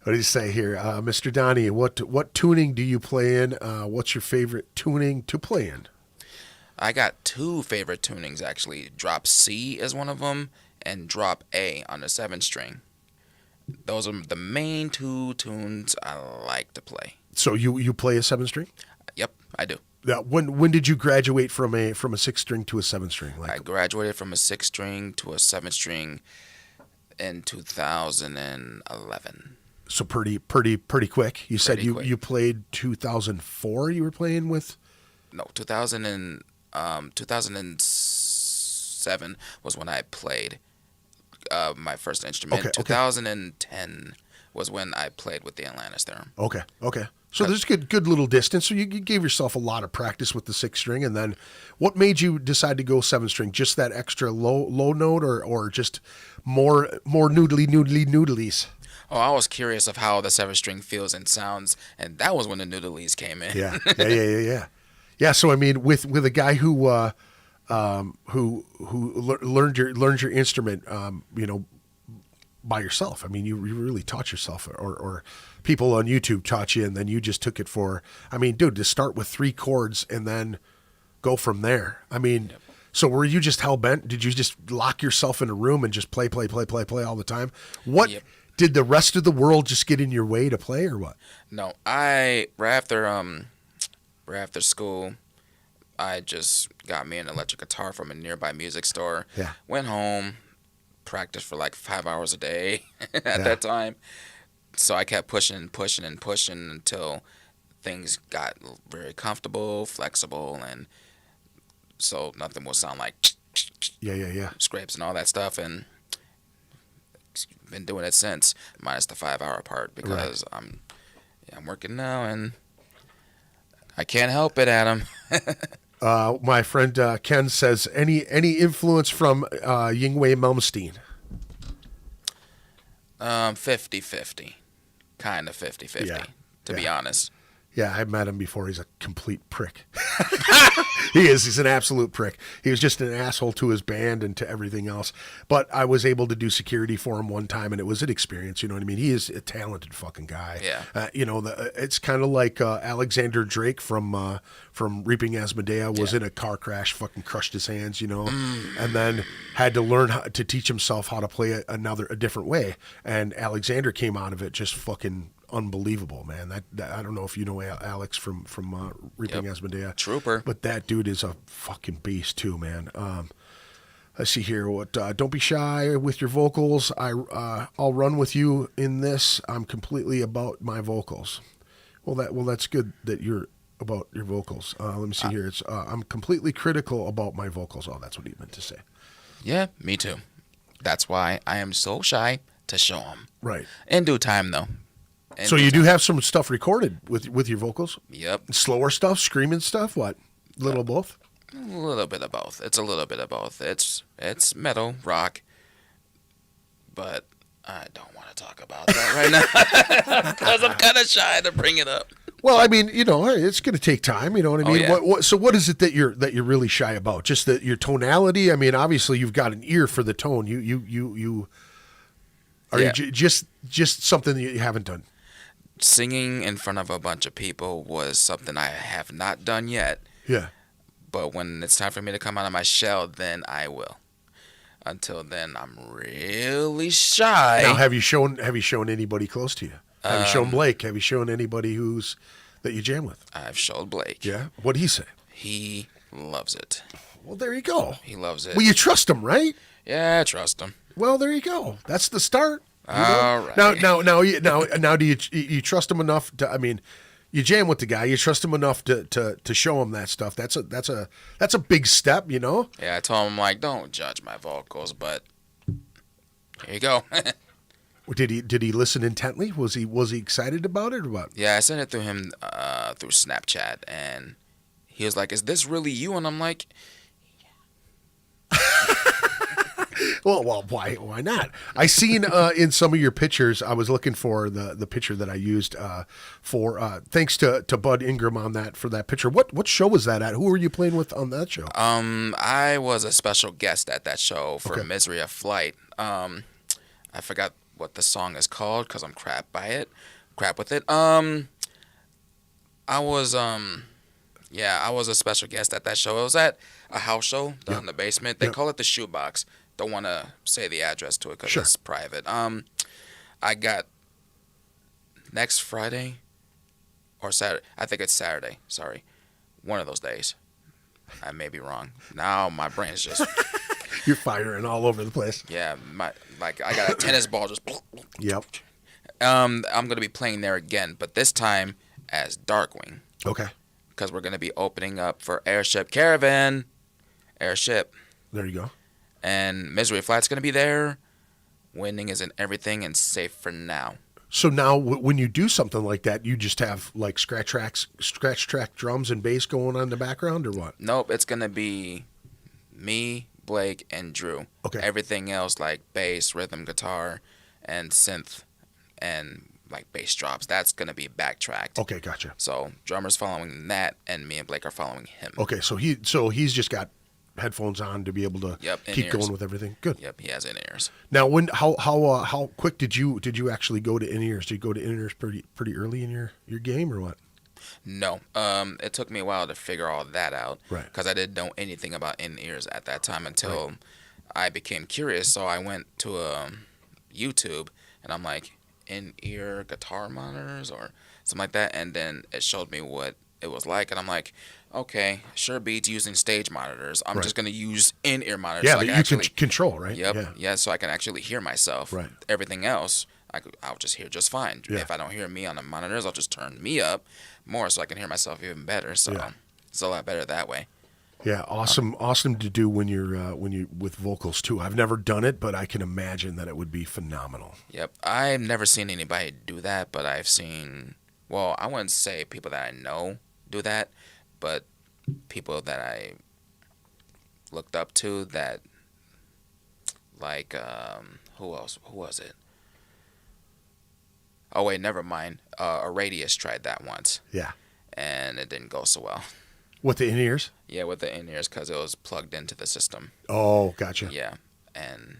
What do you say here, Mr. Donnie? What tuning do you play in? What's your favorite tuning to play in? I got two favorite tunings actually. Drop C is one of them, and drop A on the 7-string. Those are the main two tunes I like to play. So you play a 7-string? Yep, I do. When did you graduate from a 6-string to a 7-string? Like, I graduated from a 6-string to a 7-string in 2011. So pretty quick. You said you played 2004. You were playing with? No, 2007 was when I played my first instrument. Okay, 2010 was when I played with the Atlantis Theorem. Okay. So there's good little distance. So you gave yourself a lot of practice with the 6-string, and then what made you decide to go 7-string? Just that extra low note, or just more noodlies? Oh, I was curious of how the 7-string feels and sounds, and that was when the noodlies came in. Yeah. Yeah. So I mean, with a guy who learned your instrument, by yourself. I mean, you really taught yourself, or people on YouTube taught you, and then you just took it for. I mean, dude, to start with 3 chords and then go from there. I mean, so were you just hell bent? Did you just lock yourself in a room and just play all the time? What did the rest of the world just get in your way to play, or what? No, right after school, I just got me an electric guitar from a nearby music store. Yeah. Went home, practiced for like 5 hours a day at that time. So I kept pushing until things got very comfortable, flexible, and so nothing will sound like scrapes and all that stuff. And been doing it since, minus the 5-hour part, because I'm working now and I can't help it, Adam. My friend Ken says, any influence from Yngwie Malmsteen? 50-50. Kind of 50-50, to be honest. Yeah, I met him before. He's a complete prick. He is. He's an absolute prick. He was just an asshole to his band and to everything else. But I was able to do security for him one time, and it was an experience. You know what I mean? He is a talented fucking guy. Yeah. It's kind of like Alexander Drake from Reaping Asmodea was in a car crash, fucking crushed his hands, and then had to learn how to teach himself how to play a different way. And Alexander came out of it just fucking unbelievable, man. That I don't know if you know Alex from Reaping Asmodea. Trooper. But that dude is a fucking beast too, man. Let's see here. Don't be shy with your vocals. I'll run with you in this. I'm completely about my vocals. Well, that's good that you're about your vocals. Let me see here. It's I'm completely critical about my vocals. Oh, that's what he meant to say. Yeah, me too. That's why I am so shy to show them. Right. In due time, though. So you do have some stuff recorded with your vocals? Yep. Slower stuff, screaming stuff, what? Little both? A little bit of both. It's a little bit of both. It's metal, rock, but I don't want to talk about that right now because I'm kind of shy to bring it up. Well, I mean, it's going to take time. You know what I mean? Oh, yeah. So what is it that you're really shy about? Just your tonality? I mean, obviously you've got an ear for the tone. You just something that you haven't done? Singing in front of a bunch of people was something I have not done yet. Yeah. But when it's time for me to come out of my shell, then I will. Until then, I'm really shy. Now, have you shown anybody close to you? Have you shown Blake? Have you shown anybody that you jam with? I've showed Blake. Yeah. What'd he say? He loves it. Well, there you go. He loves it. Well, you trust him, right? Yeah, I trust him. Well, there you go. That's the start. All right. Now, do you trust him enough to? I mean, you jam with the guy. You trust him enough to show him that stuff. That's a big step, Yeah, I told him don't judge my vocals, but here you go. Did he listen intently? Was he excited about it or what? Yeah, I sent it through him through Snapchat, and he was like, "Is this really you?" And I'm like, Well, why not? I seen in some of your pictures. I was looking for the picture that I used for. Thanks to Bud Ingram on that for that picture. What show was that at? Who were you playing with on that show? I was a special guest at that show for Okay. Misery of Flight. I forgot what the song is called because I'm crap with it. I was a special guest at that show. It was at a house show down in the basement. They call it the Shoebox. Don't want to say the address to it because it's private. I got next Friday or Saturday. I think it's Saturday. Sorry. One of those days. I may be wrong. Now my brain is just... You're firing all over the place. Yeah. I got a tennis ball just... Yep. I'm going to be playing there again, but this time as Darkwing. Okay. Because we're going to be opening up for Airship Caravan. Airship. There you go. And Misery of Flight's going to be there. Winning isn't everything and safe for now. So now when you do something like that, you just have like scratch track drums and bass going on in the background or what? Nope, it's going to be me, Blake, and Drew. Okay. Everything else like bass, rhythm guitar, and synth, and like bass drops, that's going to be backtracked. Okay, gotcha. So drummer's following that, and me and Blake are following him. Okay, so he's just got headphones on to be able to Yep, keep in-ears. going with everything. Good. Yep, he has in-ears. Now, how quick did you actually go to in-ears? Did you go to in-ears pretty early in your game or what? No, it took me a while to figure all that out. Right. Because I didn't know anything about in-ears at that time until I became curious. So I went to YouTube, and I'm like, in-ear guitar monitors or something like that, and then it showed me what it was like, and I'm like, okay, sure beats using stage monitors. I'm just gonna use in-ear monitors. Yeah, so that you can control, right? Yep. Yeah, so I can actually hear myself. Right. Everything else, I'll just hear just fine. Yeah. If I don't hear me on the monitors, I'll just turn me up more so I can hear myself even better. So it's a lot better that way. Yeah, awesome to do when you're with vocals too. I've never done it, but I can imagine that it would be phenomenal. Yep. I've never seen anybody do that, but I've seen, well, I wouldn't say people that I know do that, but people that I looked up to that, like, who else? Who was it? Oh, wait, never mind. A Radius tried that once, Yeah. and it didn't go so well. With the in-ears? Yeah, with the in-ears, because it was plugged into the system. Oh, gotcha. Yeah, and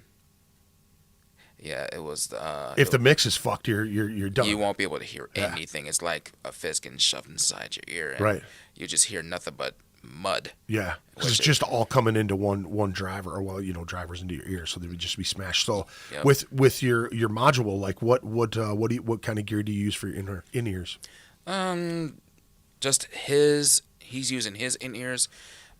yeah, it was. If the mix is fucked, you're done. You won't be able to hear anything. It's like a fist getting shoved inside your ear, and Right. you just hear nothing but mud. Yeah, 'cause it's just all coming into one driver, or drivers into your ear, so they would just be smashed. So Yep. with your module, like what kind of gear do you use for your in-ears? Just he's using his in-ears,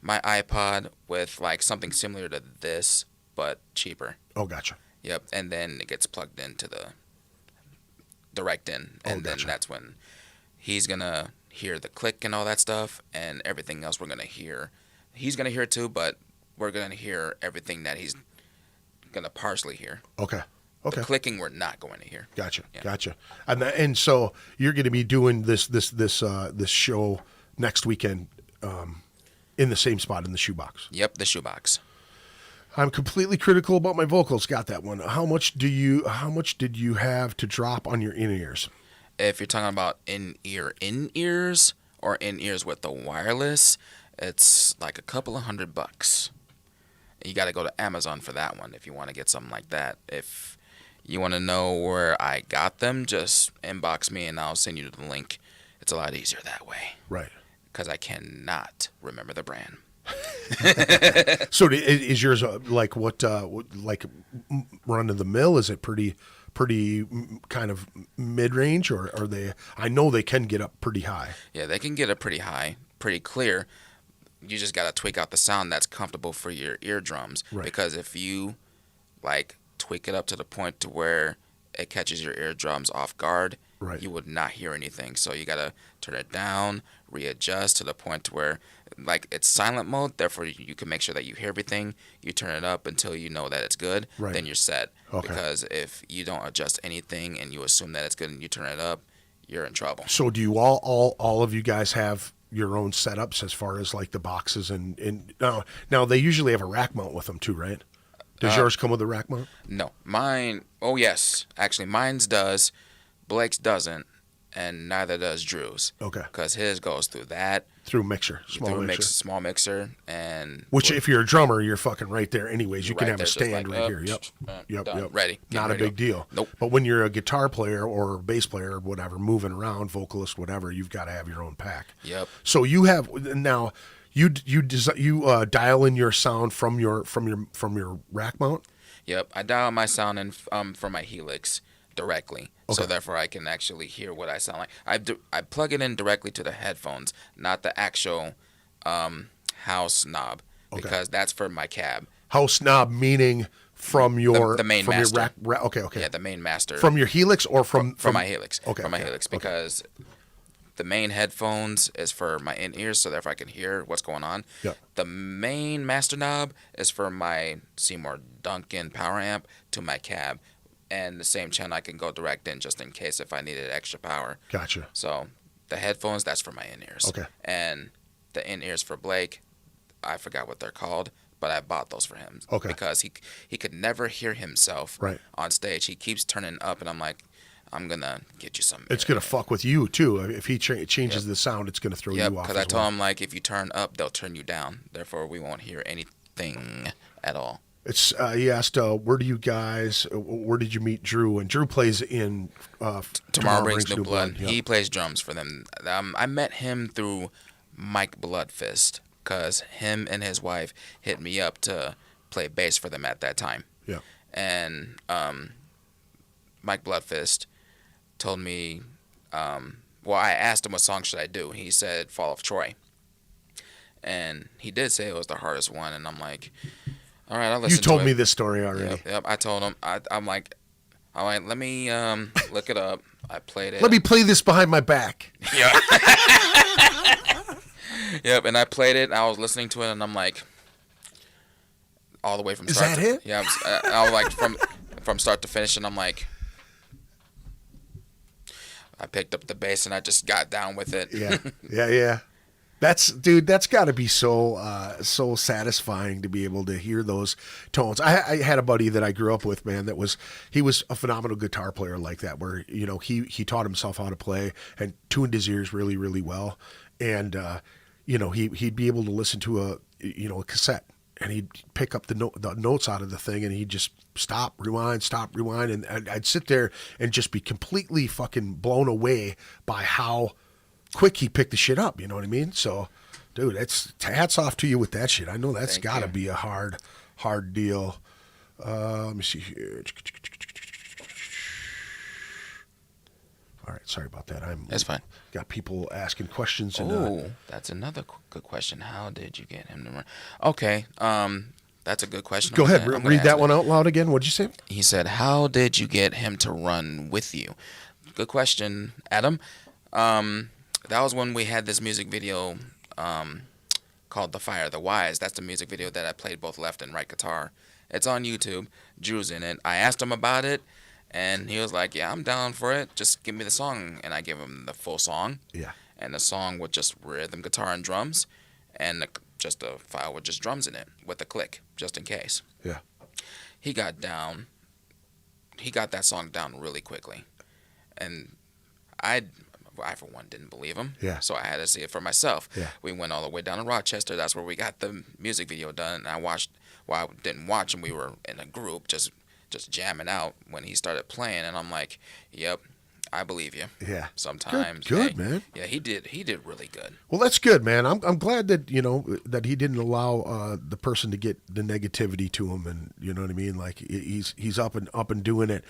my iPod with like something similar to this but cheaper. Oh, gotcha. Yep, and then it gets plugged into the direct in, and gotcha. then that's when he's gonna hear the click and all that stuff, and everything else we're gonna hear. He's gonna hear it too, but we're gonna hear everything that he's gonna partially hear. Okay. The clicking we're not going to hear. Gotcha. Yeah. Gotcha. And so you're going to be doing this show next weekend in the same spot in the shoebox. Yep, the shoebox. I'm completely critical about my vocals. Got that one. How much did you have to drop on your in-ears? If you're talking about in-ears or in-ears with the wireless, it's like a couple of $100. You got to go to Amazon for that one if you want to get something like that. If you want to know where I got them, just inbox me and I'll send you the link. It's a lot easier that way. Right. Because I cannot remember the brand. So is yours like like run of the mill? Is it pretty kind of mid range, or are they? I know they can get up pretty high. Yeah, they can get it pretty high, pretty clear. You just got to tweak out the sound that's comfortable for your eardrums. Right. Because if you like tweak it up to the point to where it catches your eardrums off guard, Right. you would not hear anything. So you got to turn it down, readjust to the point to where like it's silent mode, therefore you can make sure that you hear everything. You turn it up until you know that it's good, Right. then you're set. Okay. Because if you don't adjust anything and you assume that it's good and you turn it up, you're in trouble. So do you all of you guys have your own setups as far as like the boxes and now they usually have a rack mount with them too, right? Does yours come with a rack mount? No, mine. Oh yes, actually, mine's does. Blake's doesn't, and neither does Drew's. Okay. Because his goes through that, Through mixer, small mixer. small mixer, and Which, if you're a drummer, you're fucking right there. Anyways, you can Right have a there, just stand like, right here. Yep. done, ready, Not a getting ready big to deal. Nope. But when you're a guitar player or bass player or whatever, moving around, vocalist, whatever, you've got to have your own pack. Yep. So you have now. You dial in your sound from your rack mount. Yep. I dial my sound in from my Helix directly, so Okay. therefore I can actually hear what I sound like. I plug it in directly to the headphones, not the actual house knob, because that's for my cab. House knob meaning from your the main from master. your rack. Okay. Yeah, the main master. From your Helix or from my Helix. Okay, From my okay, Helix, okay. because the main headphones is for my in-ears, so therefore I can hear what's going on. Yep. The main master knob is for my Seymour Duncan power amp to my cab, and the same channel I can go direct in just in case if I needed extra power. Gotcha. So the headphones, that's for my in-ears. Okay. And the in-ears for Blake, I forgot what they're called, but I bought those for him. Okay. Because he could never hear himself Right. on stage. He keeps turning up, and I'm like, I'm going to get you some. It's gonna fuck with you too. If he changes the sound, it's gonna throw Yep, you off. because I as told well. him, like, if you turn up, they'll turn you down. Therefore, we won't hear nothing at all. It's he asked, where did you meet Drew? And Drew plays in Tomorrow Brings New Blood. Yep. He plays drums for them. I met him through Mike Bloodfist, because him and his wife hit me up to play bass for them at that time. Yeah. And Mike Bloodfist told me, I asked him what song should I do. He said Fall of Troy. And he did say it was the hardest one, and I'm like, all right, I'll listen to it. You told me this story already. Yep, I told him. I'm like, all right, let me look it up. I played it. Let me play this behind my back. Yeah. Yep, and I played it. I was listening to it, and I'm like, all the way from start. Is that it? Yeah, I was like from start to finish, and I'm like, I picked up the bass and I just got down with it. Yeah. That's got to be so satisfying to be able to hear those tones. I had a buddy that I grew up with, man, he was a phenomenal guitar player like that, where, he taught himself how to play and tuned his ears really, really well. And, he'd be able to listen to a cassette, and he'd pick up the notes out of the thing, and he'd just stop, rewind. And I'd sit there and just be completely fucking blown away by how quick he picked the shit up. You know what I mean? So, dude, it's hats off to you with that shit. I know that's got to be a hard deal. Let me see here. All right, sorry about that. That's fine. Got people asking questions. That's another good question. How did you get him to run? Okay, that's a good question. Go ahead, read that one out loud again. What'd you say? He said, "How did you get him to run with you?" Good question, Adam. That was when we had this music video called "The Fire, the Wise." That's the music video that I played both left and right guitar. It's on YouTube. Drew's in it. I asked him about it, and he was like, "Yeah, I'm down for it. Just give me the song." And I gave him the full song. Yeah. And the song with just rhythm, guitar, and drums, and just a file with just drums in it with a click, just in case. Yeah. He got that song down really quickly, and I for one didn't believe him. Yeah. So I had to see it for myself. Yeah. We went all the way down to Rochester. That's where we got the music video done. And I didn't watch him. We were in a group just jamming out when he started playing, and I'm like, "Yep, I believe you." Yeah. Sometimes. Good, man. Yeah, he did really good. Well, that's good, man. I'm glad that that he didn't allow the person to get the negativity to him, and you know what I mean. Like he's up and doing it.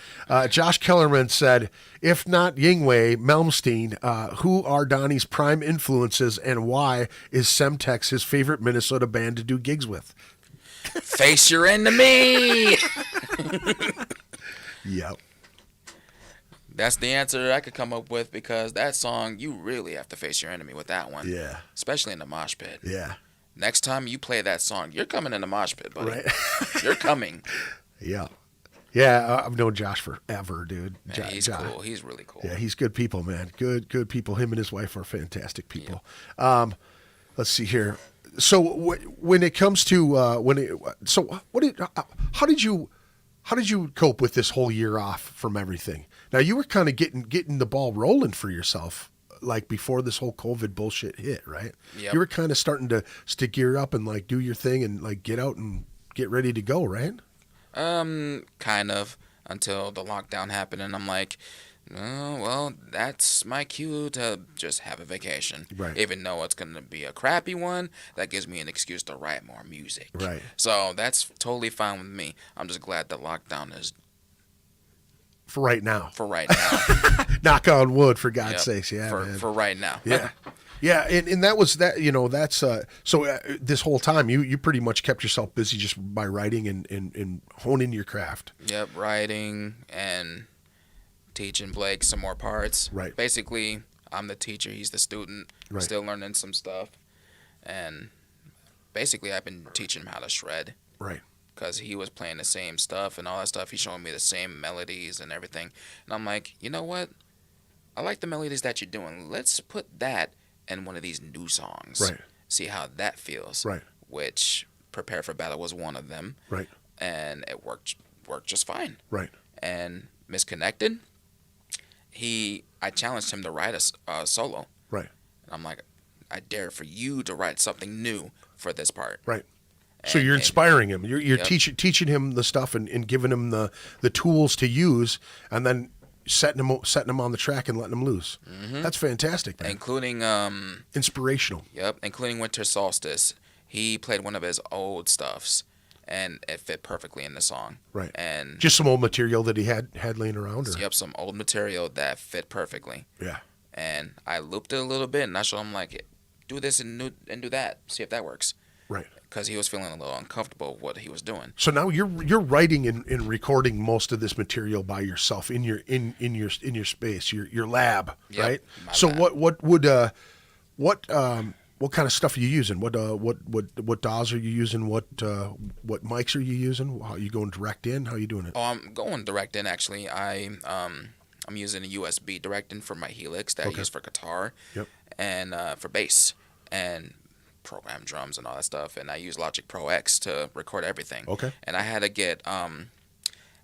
Josh Kellerman said, "If not Yingwei, Malmsteen, who are Donnie's prime influences, and why is Semtex his favorite Minnesota band to do gigs with?" Face your enemy. Yep. That's the answer I could come up with, because that song, you really have to face your enemy with that one. Yeah. Especially in the mosh pit. Yeah. Next time you play that song, you're coming in the mosh pit, buddy. Right. You're coming. Yeah. Yeah, I've known Josh forever, dude. Man, he's cool. He's really cool. Yeah, he's good people, man. Good people. Him and his wife are fantastic people. Yeah. Let's see here. So when it comes to how did you cope with this whole year off from everything? Now you were kind of getting the ball rolling for yourself, like before this whole COVID bullshit hit, right? Yep. You were kind of starting to gear up and like do your thing and like get out and get ready to go, right? Kind of, until the lockdown happened, and I'm like, oh, well, that's my cue to just have a vacation. Right. Even though it's going to be a crappy one, that gives me an excuse to write more music. Right. So that's totally fine with me. I'm just glad the lockdown is for right now. For right now. Knock on wood, for God's sakes. Yeah, man. For right now. Yeah. Yeah, and that was that. That's so. This whole time, you pretty much kept yourself busy just by writing and honing your craft. Yep, writing and teaching Blake some more parts. Right. Basically, I'm the teacher. He's the student. Right. Still learning some stuff, and basically, I've been teaching him how to shred. Right. Because he was playing the same stuff and all that stuff. He's showing me the same melodies and everything, and I'm like, you know what? I like the melodies that you're doing. Let's put that in one of these new songs. Right. See how that feels. Right. Which Prepare for Battle was one of them. Right. And it worked just fine. Right. And Misconnected, I challenged him to write a solo. Right. And I'm like, I dare for you to write something new for this part. Right. So you're inspiring him. You're teaching him the stuff and giving him the tools to use, and then setting him on the track and letting him loose. Mm-hmm. That's fantastic, man. Including inspirational. Yep, including Winter Solstice. He played one of his old stuffs, and it fit perfectly in the song. Right. And just some old material that he had laying around. Or? Yep, some old material that fit perfectly. Yeah. And I looped it a little bit, and I showed him like, do this and do that, see if that works. Right. Because he was feeling a little uncomfortable with what he was doing. So now you're writing and recording most of this material by yourself in your space, your lab, Yep, right? my So lab. what kind of stuff are you using? What DAWs are you using? What mics are you using? How are you going direct in? How are you doing it? Oh, I'm going direct in actually. I'm using a USB direct in for my Helix that I use for guitar, and for bass and program drums and all that stuff. And I use Logic Pro X to record everything. Okay. And I had to get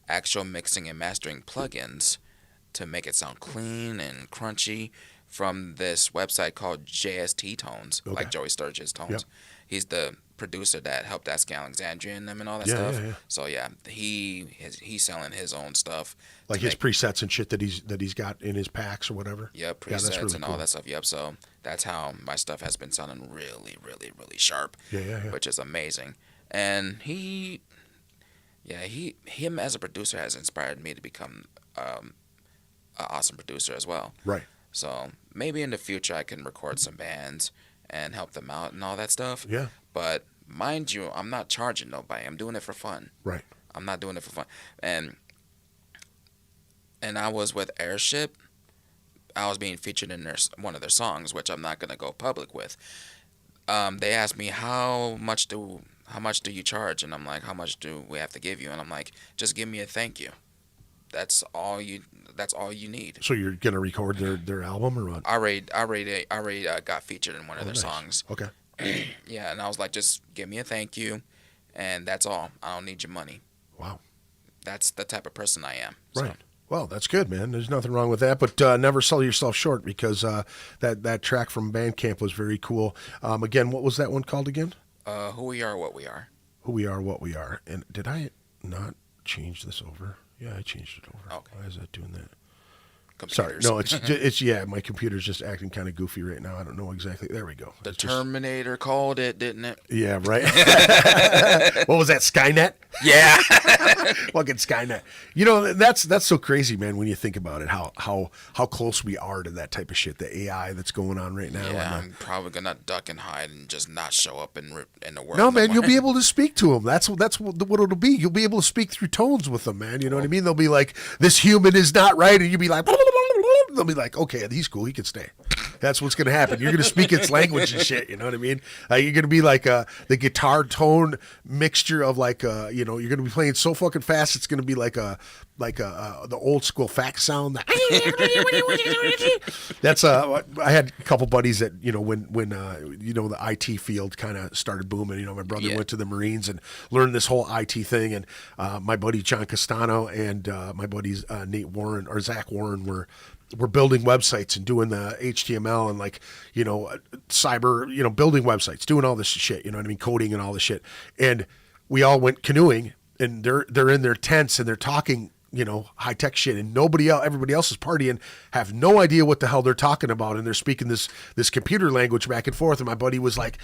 actual mixing and mastering plugins to make it sound clean and crunchy from this website called JST Tones, like Joey Sturgis Tones. Yep. He's the producer that helped ask Alexandria and them and all that stuff. Yeah. So yeah, he's selling his own stuff. Like his presets and shit that he's got in his packs or whatever. Yep, presets that's really and cool. Yep. All that stuff. Yep. So that's how my stuff has been sounding really, really, really sharp. Yeah. Which is amazing. And him as a producer has inspired me to become an awesome producer as well. Right. So maybe in the future I can record some bands and help them out and all that stuff. Yeah. But mind you, I'm not charging nobody. I'm doing it for fun. Right. I'm not doing it for fun. And I was with Airship. I was being featured in one of their songs, which I'm not gonna go public with. They asked me how much do you charge, and I'm like, how much do we have to give you? And I'm like, just give me a thank you. That's all you need. So you're gonna record their album or what? I already got featured in one of their Nice. songs. Okay. Yeah, and I was like, just give me a thank you, and that's all. I don't need your money. Wow. That's the type of person I am. Right. So. Well, that's good, man. There's nothing wrong with that, but never sell yourself short because that track from Bandcamp was very cool. Again, what was that one called again? Who We Are, What We Are. Who We Are, What We Are. And did I not change this over? Yeah, I changed it over. Okay. Why is that doing that? Computers. Sorry, no, it's yeah. My computer's just acting kind of goofy right now. I don't know exactly. There we go. The It's just- Terminator called it, didn't it? Yeah, right. What was that? Skynet? Yeah. Fucking Skynet. You know, that's so crazy, man. When you think about it, how close we are to that type of shit. The AI that's going on right now. Yeah, and I'm probably gonna duck and hide and just not show up in the world. no, man, more. you'll be able to speak to them. That's what it'll be. You'll be able to speak through tones with them, man. You know what I mean? They'll be like, "This human is not right," and you'll be like, they'll be like, "Okay, he's cool. He can stay." That's what's going to happen. You're going to speak its language and shit. You know what I mean? You're going to be like the guitar tone mixture of like, you're going to be playing so fucking fast. It's going to be like the old school fax sound. That's I had a couple buddies that, when the IT field kind of started booming. My brother went to the Marines and learned this whole IT thing. And my buddy John Castano and my buddies Nate Warren or Zach Warren were building websites and doing the HTML and cyber, building websites, doing all this shit, coding and all this shit. And we all went canoeing and they're in their tents and they're talking, high tech shit, and everybody else is partying, have no idea what the hell they're talking about. And they're speaking this computer language back and forth. And my buddy was like,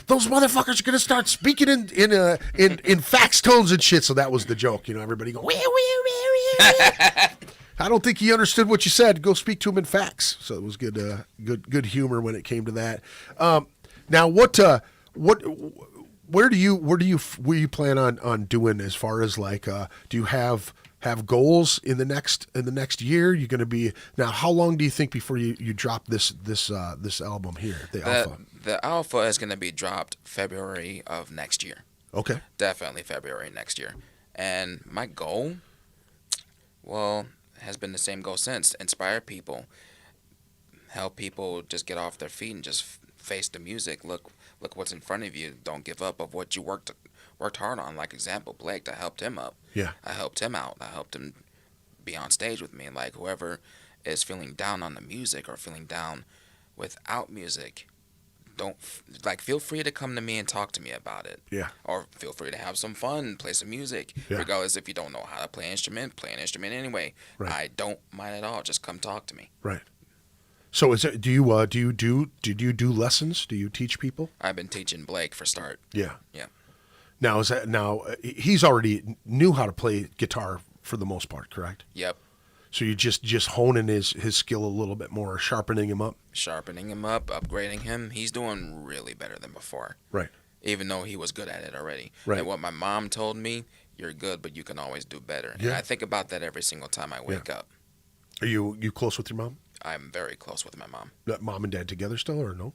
those motherfuckers are going to start speaking in fax tones and shit. So that was the joke, everybody go, I don't think he understood what you said. Go speak to him in fax. So it was good humor when it came to that. Now, where do you plan on doing as far as like, do you have goals in the next year? You're going to be now. How long do you think before you drop this album here, the alpha? The alpha is going to be dropped February of next year. Okay, definitely February next year. And my goal, has been the same goal since: inspire people, help people just get off their feet and just face the music. Look what's in front of you. Don't give up of what you worked hard on. Like example, Blake, I helped him up. Yeah, I helped him out. I helped him be on stage with me. Like whoever is feeling down on the music or feeling down without music, don't like feel free to come to me and talk to me about it. Yeah. Or feel free to have some fun, play some music. Yeah. Regardless if you don't know how to play an instrument anyway. Right. I don't mind at all. Just come talk to me. Right. So did you do lessons? Do you teach people? I've been teaching Blake for start. Yeah. Yeah. Now he's already knew how to play guitar for the most part, correct? Yep. So you're just honing his skill a little bit more, sharpening him up. Sharpening him up, upgrading him. He's doing really better than before. Right. Even though he was good at it already. Right. And what my mom told me, you're good, but you can always do better. Yeah. And I think about that every single time I wake up. Are you close with your mom? I'm very close with my mom. Mom and dad together still, or no?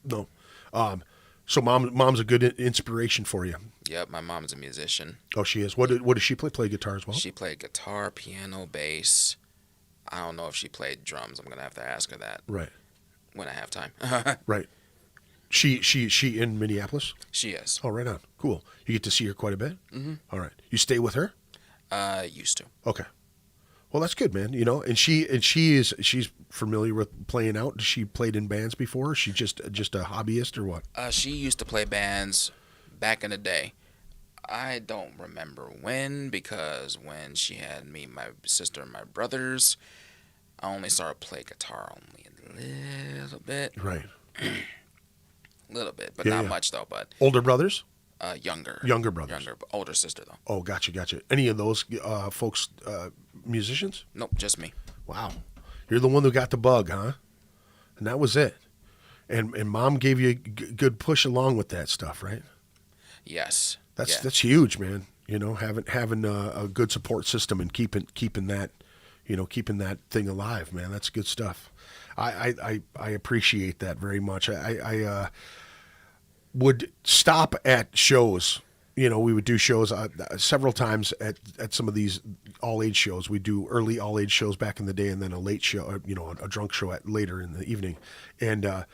No. No. So mom's a good inspiration for you. Yep, my mom's a musician. Oh, she is. What does she play? Play guitar as well? She played guitar, piano, bass. I don't know if she played drums. I'm gonna have to ask her that Right. when I have time. Right. She in Minneapolis? She is. Oh, right on. Cool. You get to see her quite a bit? Mm-hmm. All right. You stay with her? Used to. Okay. Well, that's good, man. You know, and she's familiar with playing out. She played in bands before? Is she just a hobbyist or what? She used to play bands back in the day. I don't remember when, because when she had me, my sister, and my brothers, I only started playing guitar only a little bit. Right. Little bit, but Yeah, not yeah. much though. But Older brothers? younger. Younger brothers. Younger, older sister though. Oh, gotcha. Any of those folks musicians? Nope, just me. Wow. You're the one who got the bug, huh? And that was it. And mom gave you a good push along with that stuff, right? Yes. That's huge, man. You know, having a good support system and keeping that, keeping that thing alive, man. That's good stuff. I appreciate that very much. I would stop at shows. We would do shows several times at some of these all-age shows. We do early all-age shows back in the day, and then a late show, a drunk show later in the evening. And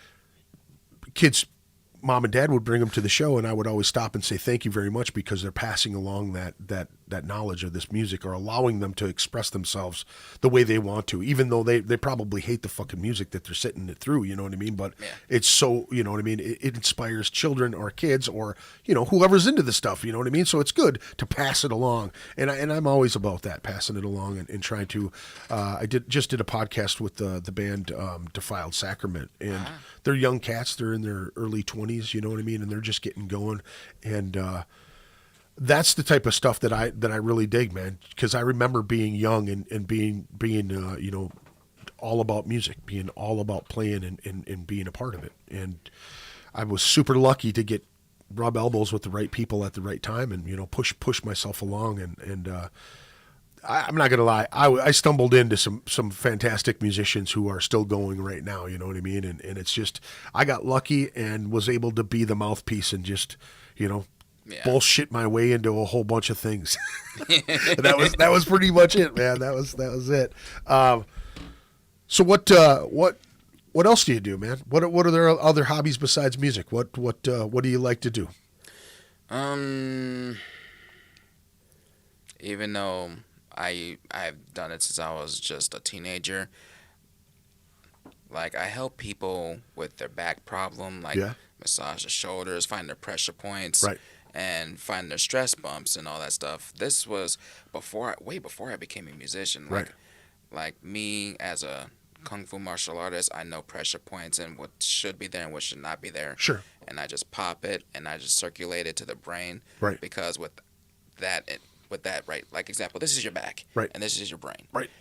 kids, mom and dad would bring them to the show, and I would always stop and say thank you very much, because they're passing along that knowledge of this music, or allowing them to express themselves the way they want to, even though they probably hate the fucking music that they're sitting it through, you know what I mean? But it's so, you know what I mean? It inspires children or kids or, whoever's into this stuff, you know what I mean? So it's good to pass it along. And I'm always about that, passing it along and trying to, I just did a podcast with the band Defiled Sacrament, and they're young cats. They're in their early 20s, you know what I mean? And they're just getting going. And, that's the type of stuff that I really dig, man. Because I remember being young and being all about music, being all about playing and being a part of it. And I was super lucky to rub elbows with the right people at the right time, and push myself along. And I'm not gonna lie, I stumbled into some fantastic musicians who are still going right now. You know what I mean? And it's just, I got lucky and was able to be the mouthpiece and just bullshit my way into a whole bunch of things. that was pretty much it, man. That was it. So what else do you do, man? What are there other hobbies besides music? What do you like to do? Even though I've done it since I was just a teenager, like I help people with their back problem, like massage the shoulders, find their pressure points, right, and find their stress bumps and all that stuff. This was way before I became a musician. Like me as a kung fu martial artist, I know pressure points and what should be there and what should not be there. Sure. And I just pop it and I just circulate it to the brain. Right. Because with that, right, like example, this is your back. Right. And this is your brain. Right.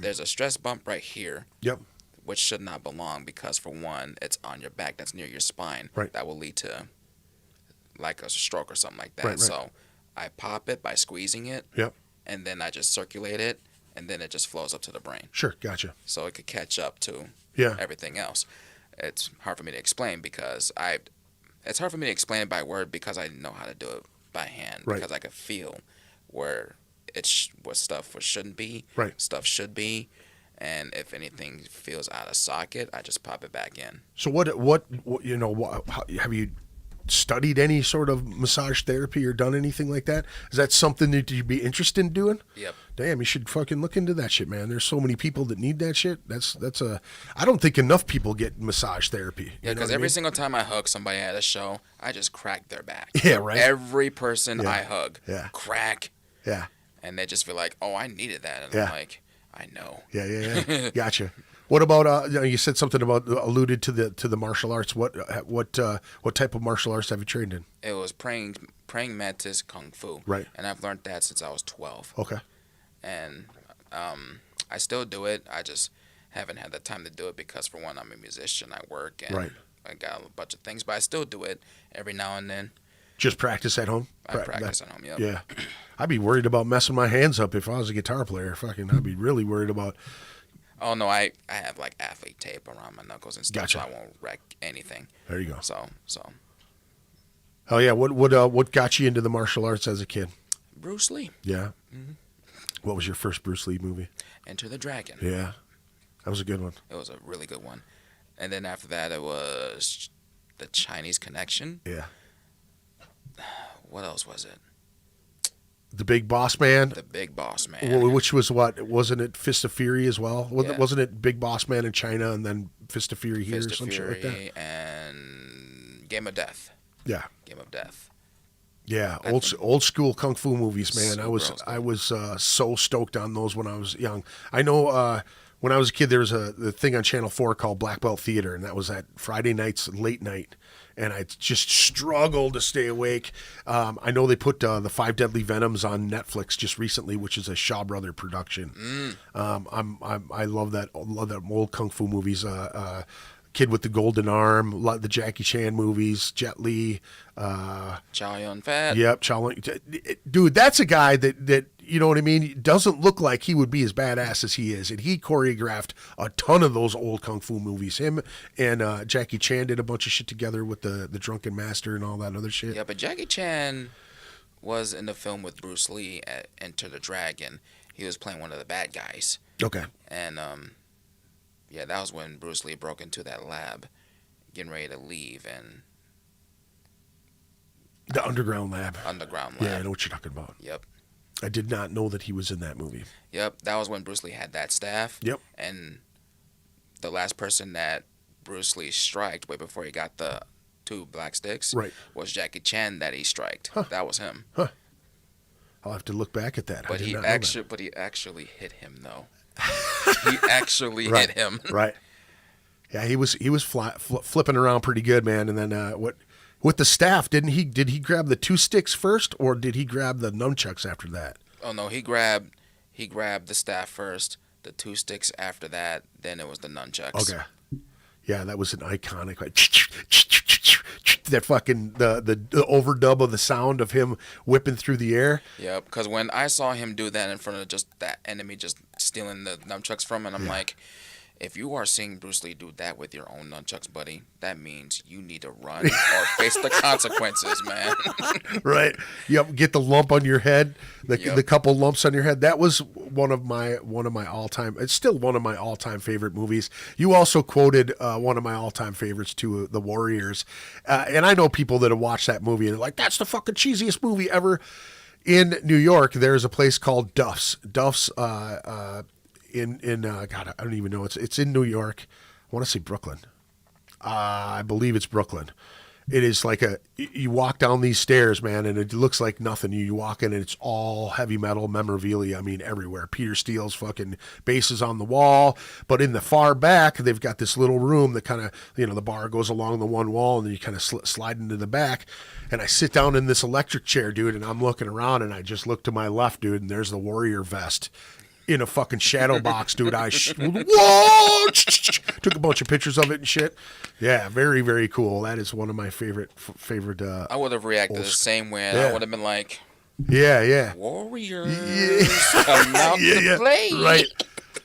There's a stress bump right here. Yep. Which should not belong, because for one, it's on your back, that's near your spine. Right. That will lead to like a stroke or something like that. Right. So I pop it by squeezing it. Yep. And then I just circulate it, and then it just flows up to the brain. Sure, gotcha. So it could catch up to everything else. It's hard for me to explain because it's hard for me to explain it by word, because I know how to do it by hand. Right. Because I could feel where what stuff shouldn't be. Right. Stuff should be. And if anything feels out of socket, I just pop it back in. So what have you studied any sort of massage therapy or done anything like that? Is that something that you'd be interested in doing? Yep. Damn, you should fucking look into that shit, man. There's so many people that need that shit. I don't think enough people get massage therapy. Yeah, because every single time I hug somebody at a show, I just crack their back. Yeah, right. Every person I hug, crack. Yeah. And they just feel like, oh, I needed that. And I'm like, I know. Yeah. Gotcha. What about you said something about alluded to the martial arts. What type of martial arts have you trained in? It was praying mantis kung fu. Right. And I've learned that since I was 12. Okay. And I still do it. I just haven't had the time to do it because, for one, I'm a musician. I work and I got a bunch of things, but I still do it every now and then. Just practice at home? I practice at home, yep. Yeah. I'd be worried about messing my hands up if I was a guitar player. Fucking, I'd be really worried about... Oh, no, I have, like, athlete tape around my knuckles and stuff, Gotcha. so I won't wreck anything. There you go. So. Oh, yeah. What got you into the martial arts as a kid? Bruce Lee. Yeah? Mm-hmm. What was your first Bruce Lee movie? Enter the Dragon. Yeah. That was a good one. It was a really good one. And then after that, it was The Chinese Connection. Yeah. What else was it? The Big Boss Man. The Big Boss Man. Which was what? Wasn't it Fist of Fury as well? Yeah. Wasn't it Big Boss Man in China and then Fist of Fury here Fist or of some Fury shit like that? And Game of Death. Yeah. Game of Death. Yeah, old school kung fu movies, man. Super I was so stoked on those when I was young. I know when I was a kid, there was the thing on Channel 4 called Black Belt Theater, and that was at Friday nights, late night. And I just struggled to stay awake. I know they put the Five Deadly Venoms on Netflix just recently, which is a Shaw Brother production. I love that old kung fu movies. Kid with the Golden Arm, the Jackie Chan movies, Jet Li, Chow Yun-Fat. Yep, Chow. Dude, that's a guy that you know what I mean. Doesn't look like he would be as badass as he is, and he choreographed a ton of those old kung fu movies. Him and Jackie Chan did a bunch of shit together with the Drunken Master and all that other shit. Yeah, but Jackie Chan was in the film with Bruce Lee at Enter the Dragon. He was playing one of the bad guys. Okay. And yeah, that was when Bruce Lee broke into that lab, getting ready to leave, and The Underground Lab. Underground Lab. Yeah, I know what you're talking about. Yep. I did not know that he was in that movie. Yep, that was when Bruce Lee had that staff. Yep. And the last person that Bruce Lee striked way before he got the 2 black sticks was Jackie Chan that he striked. Huh. That was him. Huh. I'll have to look back at that. But he actually hit him though. He actually hit him. Right. Yeah, he was flipping around pretty good, man. And then with the staff, did he grab the 2 sticks first, or did he grab the nunchucks after that? Oh no, he grabbed the staff first, the 2 sticks after that, then it was the nunchucks. Okay. Yeah, that was an iconic, like, that fucking the overdub of the sound of him whipping through the air. Yeah, because when I saw him do that in front of just that enemy just stealing the nunchucks from him, I'm like, if you are seeing Bruce Lee do that with your own nunchucks, buddy, that means you need to run or face the consequences, man. Right. Yep. Get the lump on your head, the couple lumps on your head. That was one of my all-time. It's still one of my all-time favorite movies. You also quoted one of my all-time favorites to The Warriors, and I know people that have watched that movie and they're like, "That's the fucking cheesiest movie ever." In New York, there's a place called Duff's. Duff's. In God, I don't even know. It's in New York. I want to say Brooklyn. I believe it's Brooklyn. It is like you walk down these stairs, man, and it looks like nothing. You walk in and it's all heavy metal memorabilia. I mean, everywhere. Peter Steele's fucking bass is on the wall, but in the far back, they've got this little room that kind of, the bar goes along the one wall, and then you kind of slide into the back. And I sit down in this electric chair, dude, and I'm looking around, and I just look to my left, dude, and there's the Warrior vest in a fucking shadow box, dude. Whoa! Took a bunch of pictures of it and shit. Yeah, very, very cool. That is one of my favorite. I would have reacted the same way. I would have been like, yeah. Warriors come out to play. Right.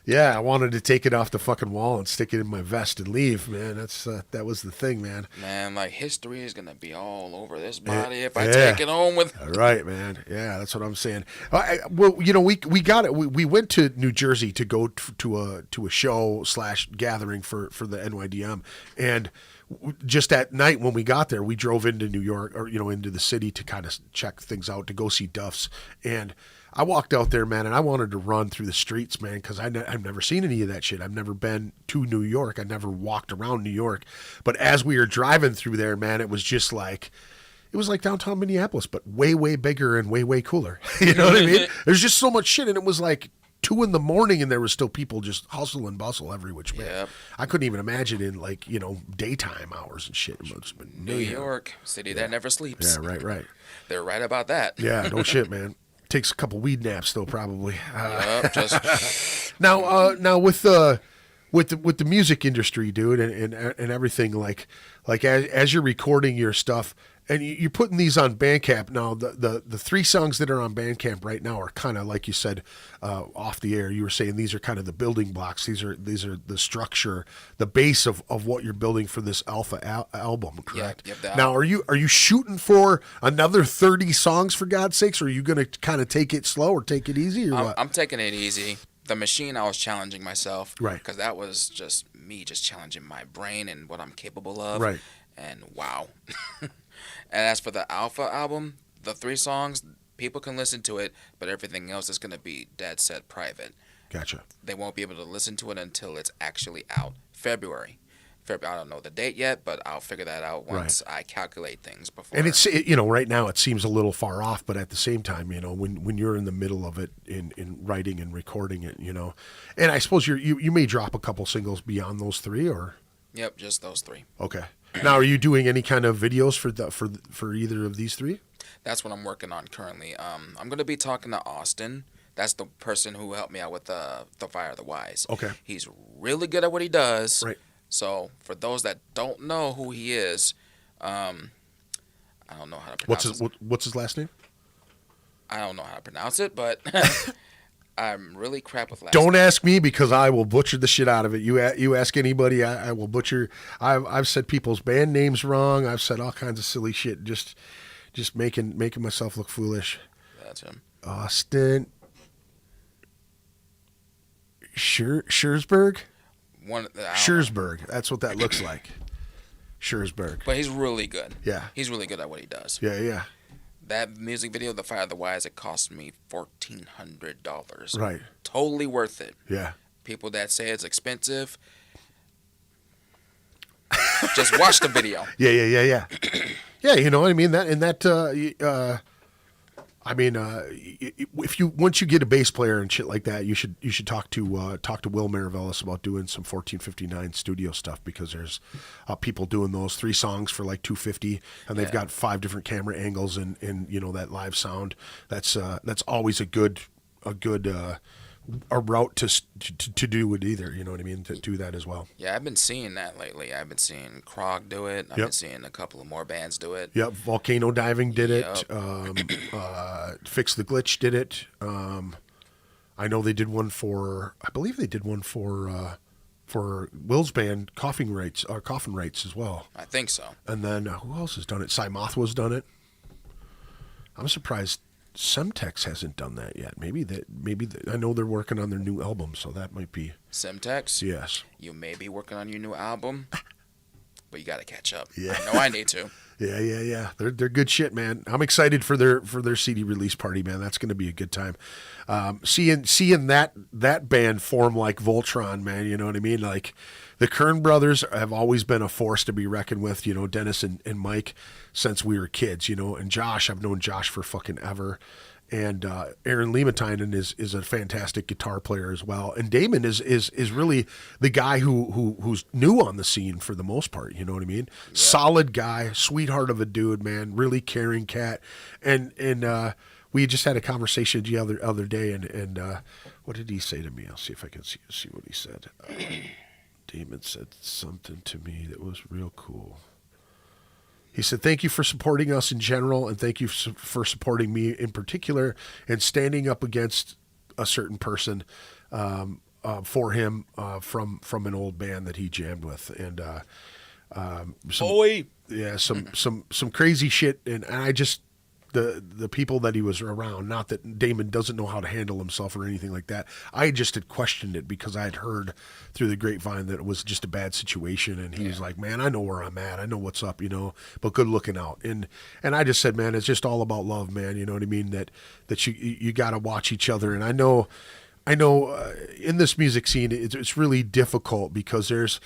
Yeah, I wanted to take it off the fucking wall and stick it in my vest and leave, man. That was the thing, man. Man, like, history is going to be all over this body if I take it home with... Right, man. Yeah, that's what I'm saying. Well, we got it. We went to New Jersey to go to a show / gathering for the NYDM, and just at night when we got there, we drove into New York, or into the city to kind of check things out, to go see Duff's. And I walked out there, man, and I wanted to run through the streets, man, because I've never seen any of that shit. I've never been to New York. I never walked around New York. But as we were driving through there, man, it was just like, it was like downtown Minneapolis, but way, way bigger and way, way cooler. You know what I mean? There's just so much shit, and it was like 2 a.m, and there was still people just hustle and bustle every which way. Yep. I couldn't even imagine in daytime hours and shit. New York, city that never sleeps. Yeah, right. They're right about that. Yeah, no shit, man. Takes a couple weed naps though, probably. Yep, just Now with the music industry, dude, and everything, like as you're recording your stuff. And you're putting these on Bandcamp now. The 3 songs that are on Bandcamp right now are kind of, like you said, off the air. You were saying these are kind of the building blocks. These are the structure, the base of what you're building for this Alpha album. Correct? Yep, now, are you shooting for another 30 songs, for God's sakes, or are you going to kind of take it slow or take it easy, or what? I'm taking it easy. The machine, I was challenging myself, right? Because that was just me, just challenging my brain and what I'm capable of, right? And wow. And as for the Alpha album, the 3 songs, people can listen to it, but everything else is going to be dead set private. Gotcha. They won't be able to listen to it until it's actually out. February. I don't know the date yet, but I'll figure that out once I calculate things before. And it's right now it seems a little far off, but at the same time, when you're in the middle of it in writing and recording it, and I suppose you may drop a couple singles beyond those 3, or. Yep, just those 3. Okay. Now, are you doing any kind of videos for either of these 3? That's what I'm working on currently. I'm going to be talking to Austin. That's the person who helped me out with the Fire the Wise. Okay. He's really good at what he does. Right. So for those that don't know who he is, I don't know how to pronounce What's his last name? I don't know how to pronounce it, but I'm really crap with last Don't name. ask me, because I will butcher the shit out of it. You ask anybody, I will butcher. I've said people's band names wrong. I've said all kinds of silly shit, just making myself look foolish. That's him. Austin Schurzberg? Schurzberg. That's what that looks like. Schurzberg. But he's really good. Yeah. He's really good at what he does. Yeah. That music video, The Fire the Wise, it cost me $1,400. Right. Totally worth it. Yeah. People that say it's expensive, just watch the video. Yeah. Yeah, I mean if once you get a bass player and shit like that, you should talk to Will Maravellis about doing some 1459 studio stuff, because there's people doing those 3 songs for like $250, and they've got 5 different camera angles and that live sound. That's always a good a route to do it either. You know what I mean? To do that as well. Yeah, I've been seeing that lately. I've been seeing Krog do it. I've been seeing a couple of more bands do it. Yep, Volcano Diving did it. Fix the Glitch did it. I know they did one for. I believe they did one for Will's band, Coffin Rights as well. I think so. And then who else has done it? Mothwa's done it. I'm surprised Semtex hasn't done that yet. Maybe I know they're working on their new album, so that might be. Semtex? Yes. You may be working on your new album, but you got to catch up. Yeah. I know I need to. Yeah. They're good shit, man. I'm excited for their CD release party, man. That's going to be a good time. Seeing that band form like Voltron, man. You know what I mean? Like, the Kern brothers have always been a force to be reckoned with. Dennis and Mike, since we were kids. And Josh, I've known Josh for fucking ever. And Aaron Lematinen is a fantastic guitar player as well. And Damon is really the guy who's new on the scene for the most part. You know what I mean? Yeah. Solid guy, sweetheart of a dude, man. Really caring cat. And we just had a conversation the other day. And what did he say to me? I'll see if I can see what he said. Damon said something to me that was real cool. He said, "Thank you for supporting us in general, and thank you for supporting me in particular, and standing up against a certain person for him from an old band that he jammed with." And some crazy shit. And I just the people that he was around. Not that Damon doesn't know how to handle himself or anything like that. I just had questioned it because I had heard through the grapevine that it was just a bad situation, and he was like, "Man, I know where I'm at. I know what's up, but good looking out." And I just said, "Man, it's just all about love, man. You know what I mean? That you got to watch each other." And I know, in this music scene, it's really difficult because there's.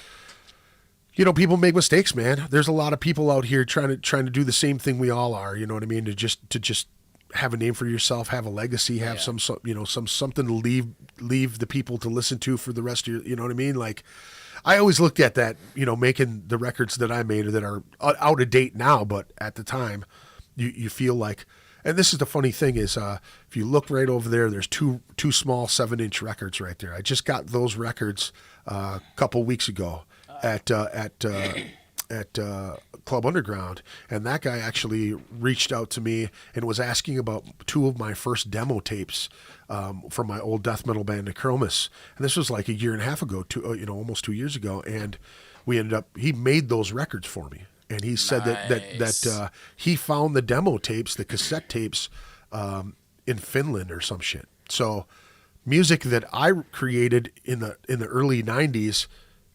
People make mistakes, man. There's a lot of people out here trying to do the same thing we all are. You know what I mean? To just have a name for yourself, have a legacy, have some something to leave the people to listen to for the rest of your. You know what I mean? Like, I always looked at that. Making the records that I made that are out of date now, but at the time, you feel like. And this is the funny thing is, if you look right over there, there's two small 7-inch records right there. I just got those records a couple weeks ago. At Club Underground, and that guy actually reached out to me and was asking about 2 of my first demo tapes from my old death metal band Necromus, and this was like a year and a half ago, almost 2 years ago, and he made those records for me, and he said that he found the demo tapes, the cassette tapes, in Finland or some shit. So music that I created in the early 90s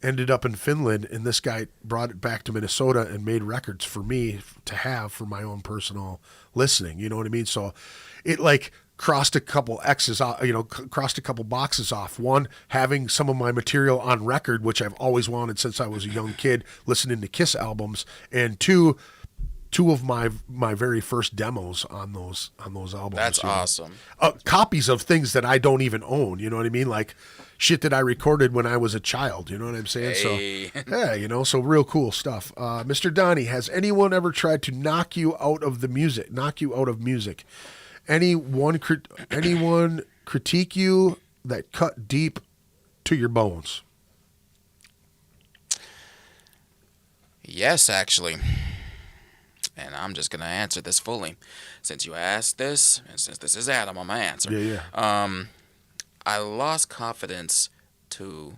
ended up in Finland, and this guy brought it back to Minnesota and made records for me to have for my own personal listening. You know what I mean? So it like crossed a couple X's off, crossed a couple boxes off. One, having some of my material on record, which I've always wanted since I was a young kid, listening to Kiss albums, and two of my very first demos on those albums. That's awesome. Copies of things that I don't even own. You know what I mean? Like shit that I recorded when I was a child. You know what I'm saying? Hey. So yeah, so real cool stuff. Mr. Donnie, has anyone ever tried to knock you out of music? Anyone critique you that cut deep to your bones? Yes, actually. And I'm just going to answer this fully. Since you asked this, and since this is Adam, I'm going to answer. Yeah. I lost confidence to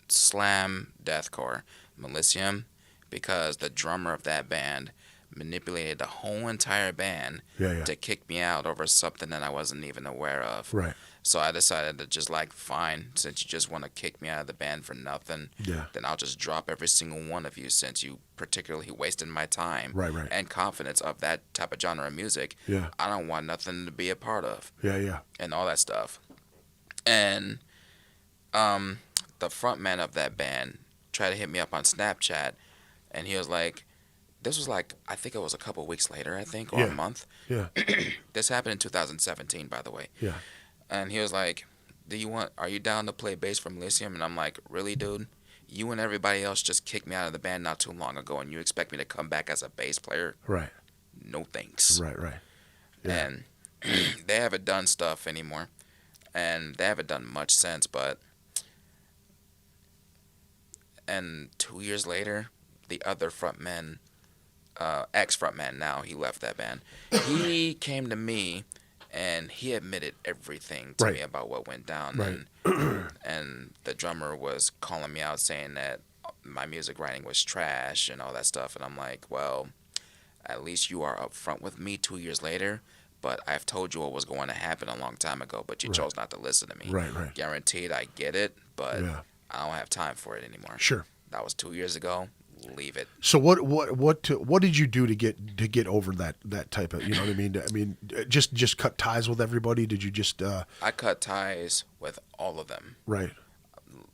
slam deathcore, Millennium, because the drummer of that band manipulated the whole entire band to kick me out over something that I wasn't even aware of. Right. So I decided to just fine, since you just want to kick me out of the band for nothing, then I'll just drop every single one of you, since you particularly wasted my time and confidence of that type of genre of music. Yeah. I don't want nothing to be a part of. Yeah. And all that stuff. And the front man of that band tried to hit me up on Snapchat, and he was like, this was I think it was a couple weeks later, or a month. Yeah. This happened in 2017, by the way. Yeah. And he was like, are you down to play bass for Millennium? And I'm like, really, dude? You and everybody else just kicked me out of the band not too long ago, and you expect me to come back as a bass player? Right. No thanks. Right. Yeah. And they haven't done stuff anymore. And they haven't done much since, and 2 years later, the other frontman, ex-frontman now, he left that band. He came to me, and he admitted everything to me about what went down. Right. And the drummer was calling me out, saying that my music writing was trash and all that stuff. And I'm like, well, at least you are upfront with me 2 years later. But I've told you what was going to happen a long time ago, but you chose not to listen to me. Right. Guaranteed I get it, but I don't have time for it anymore. Sure. That was 2 years ago. Leave it. So what did you do to get over that type of, you know what I mean? I mean, just cut ties with everybody? Did you just I cut ties with all of them. Right.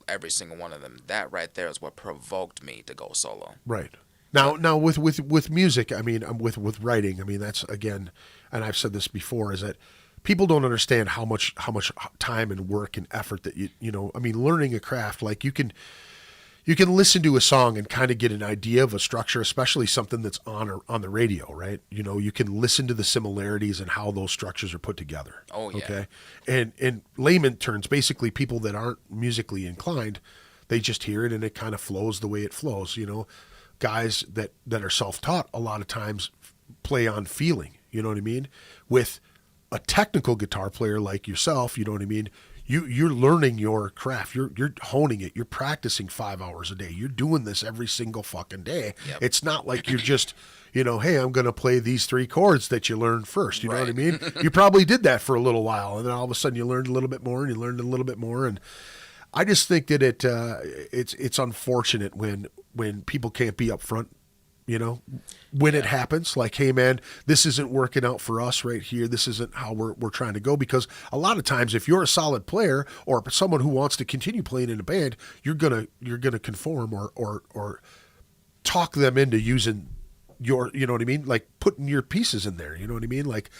Every single one of them. That right there is what provoked me to go solo. Right. Now with music, I mean, with writing, I mean, that's, again, and I've said this before, is that people don't understand how much time and work and effort that I mean, learning a craft, like you can listen to a song and kind of get an idea of a structure, especially something that's on the radio, right? You can listen to the similarities and how those structures are put together. Oh yeah. Okay. And layman terms, basically people that aren't musically inclined, they just hear it and it kind of flows the way it flows. Guys that are self-taught a lot of times play on feeling, you know what I mean? With a technical guitar player like yourself, you know what I mean? you're learning your craft. You're honing it. You're practicing 5 hours a day. You're doing this every single fucking day. Yep. It's not like you're just, hey, I'm going to play these 3 chords that you learned first. You know what I mean? You probably did that for a little while, and then all of a sudden you learned a little bit more, and you learned a little bit more. And I just think that it's unfortunate when people can't be upfront. When it happens, like, hey man, this isn't working out for us right here. This isn't how we're trying to go. Because a lot of times, if you're a solid player or someone who wants to continue playing in a band, you're gonna conform or talk them into using your, you know what I mean, like putting your pieces in there. You know what I mean, like.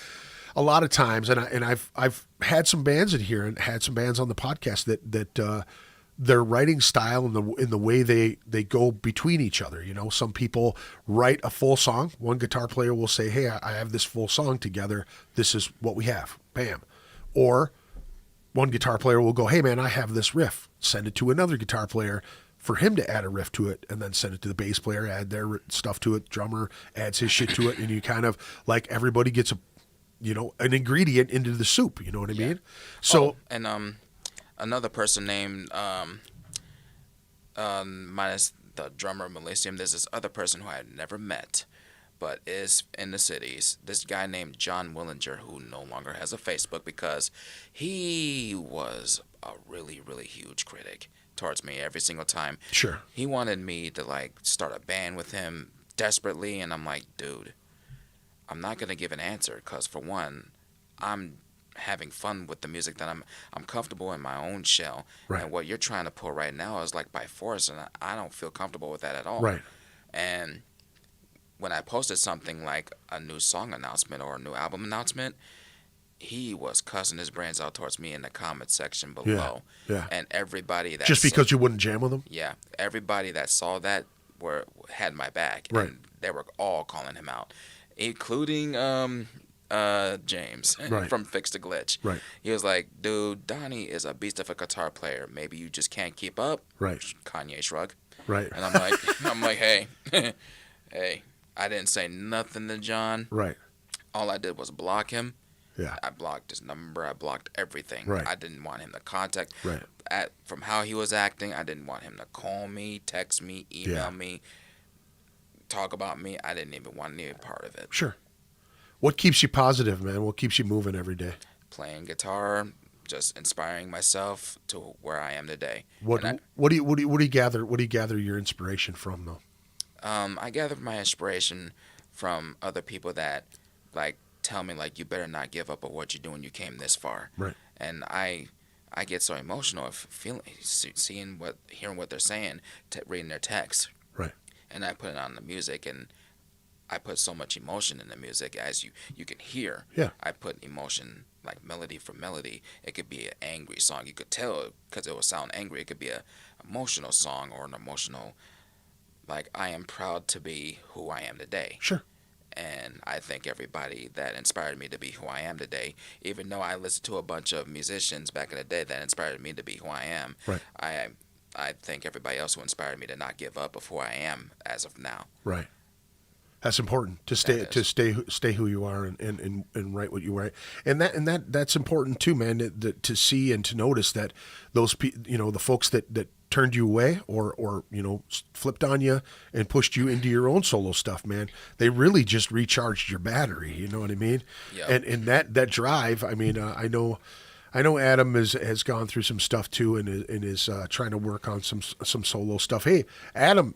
A lot of times, and I've had some bands in here and had some bands on the podcast that their writing style and in the way they go between each other. Some people write a full song. One guitar player will say, "Hey, I have this full song together. This is what we have." Bam. Or one guitar player will go, "Hey man, I have this riff." Send it to another guitar player for him to add a riff to it, and then send it to the bass player, add their stuff to it. Drummer adds his shit to it, and you kind of like everybody gets an ingredient into the soup. You know what I mean? So another person named minus the drummer Melisium, there's this other person who I had never met, but is in the cities. This guy named John Willinger, who no longer has a Facebook because he was a really, really huge critic towards me every single time. Sure. He wanted me to like start a band with him desperately, and I'm like, dude, I'm not gonna give an answer because for one, I'm having fun with the music that I'm comfortable in my own shell. Right. And what you're trying to pull right now is like by force, and I don't feel comfortable with that at all. Right. And when I posted something like a new song announcement or a new album announcement, he was cussing his brains out towards me in the comment section below. Yeah. And everybody that just because you wouldn't jam with them. Yeah. Everybody that saw that had my back. Right. And they were all calling him out, including James Right. from Fix the Glitch. Right. He was like, dude, Donnie is a beast of a guitar player. Maybe you just can't keep up. Right. Kanye shrug. Right. And I'm like, hey, hey, I didn't say nothing to John. Right. All I did was block him. Yeah. I blocked his number. I blocked everything. Right. I didn't want him to contact. Right. From how he was acting, I didn't want him to call me, text me, email me, talk about me. I didn't even want any part of it. Sure. What keeps you positive, man? What keeps you moving every day? Playing guitar, just inspiring myself to where I am today. What do you gather your inspiration from though? I gather my inspiration from other people that like tell me like you better not give up on what you're doing. You came this far. Right. And I get so emotional of hearing what they're saying, reading their text. Right. And I put it on the music, and I put so much emotion in the music, as you can hear. Yeah. I put emotion, like melody for melody. It could be an angry song. You could tell because it would sound angry. It could be an emotional song or an emotional, like, I am proud to be who I am today. Sure. And I thank everybody that inspired me to be who I am today. Even though I listened to a bunch of musicians back in the day that inspired me to be who I am. Right. I thank everybody else who inspired me to not give up of who I am as of now. Right. That's important to stay who you are and write what you write, and that's important too, man. To see and to notice that those the folks that turned you away or flipped on you and pushed you into your own solo stuff, man. They really just recharged your battery. You know what I mean? Yep. And that drive. I mean, I know Adam has gone through some stuff too, and is trying to work on some solo stuff. Hey, Adam.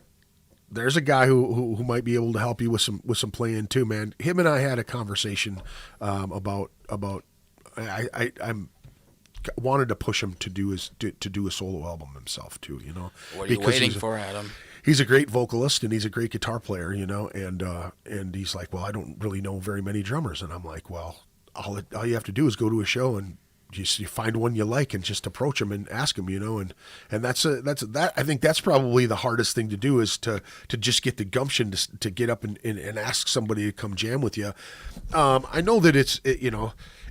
There's a guy who might be able to help you with some playing too, man. Him and I had a conversation about I wanted to push him to do a solo album himself too, What are you waiting for, Adam? He's a great vocalist and he's a great guitar player, and he's like, well, I don't really know very many drummers, and I'm like, well, all you have to do is go to a show and you find one you like and just approach them and ask them, and that's I think that's probably the hardest thing to do, is to just get the gumption to get up and ask somebody to come jam with you. I know that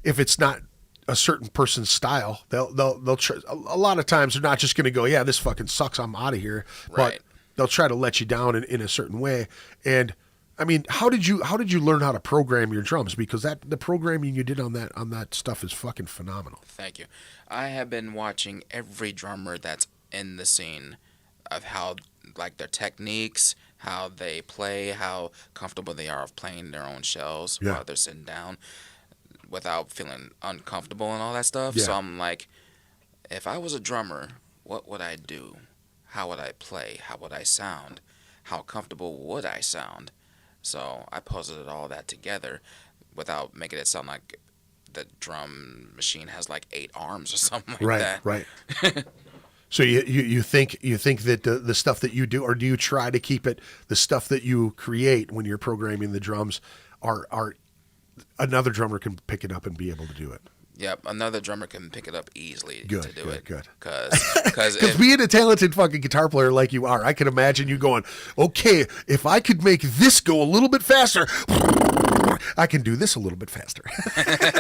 if it's not a certain person's style, they'll try. A lot of times they're not just going to go, yeah, this fucking sucks, I'm out of here. Right. But they'll try to let you down in a certain way. And I mean, how did you learn how to program your drums? Because the programming you did on that stuff is fucking phenomenal. Thank you. I have been watching every drummer that's in the scene of how, like, their techniques, how they play, how comfortable they are of playing their own shells while they're sitting down without feeling uncomfortable and all that stuff. Yeah. So I'm like, if I was a drummer, what would I do? How would I play? How would I sound? How comfortable would I sound? So I puzzled all that together without making it sound like the drum machine has like 8 arms or something like that. Right. So you think that the stuff that you do, or do you try to keep it, the stuff that you create when you're programming the drums are another drummer can pick it up and be able to do it? Yep, another drummer can pick it up easily to do it. Good. Because being a talented fucking guitar player like you are, I can imagine you going, okay, if I could make this go a little bit faster, I can do this a little bit faster.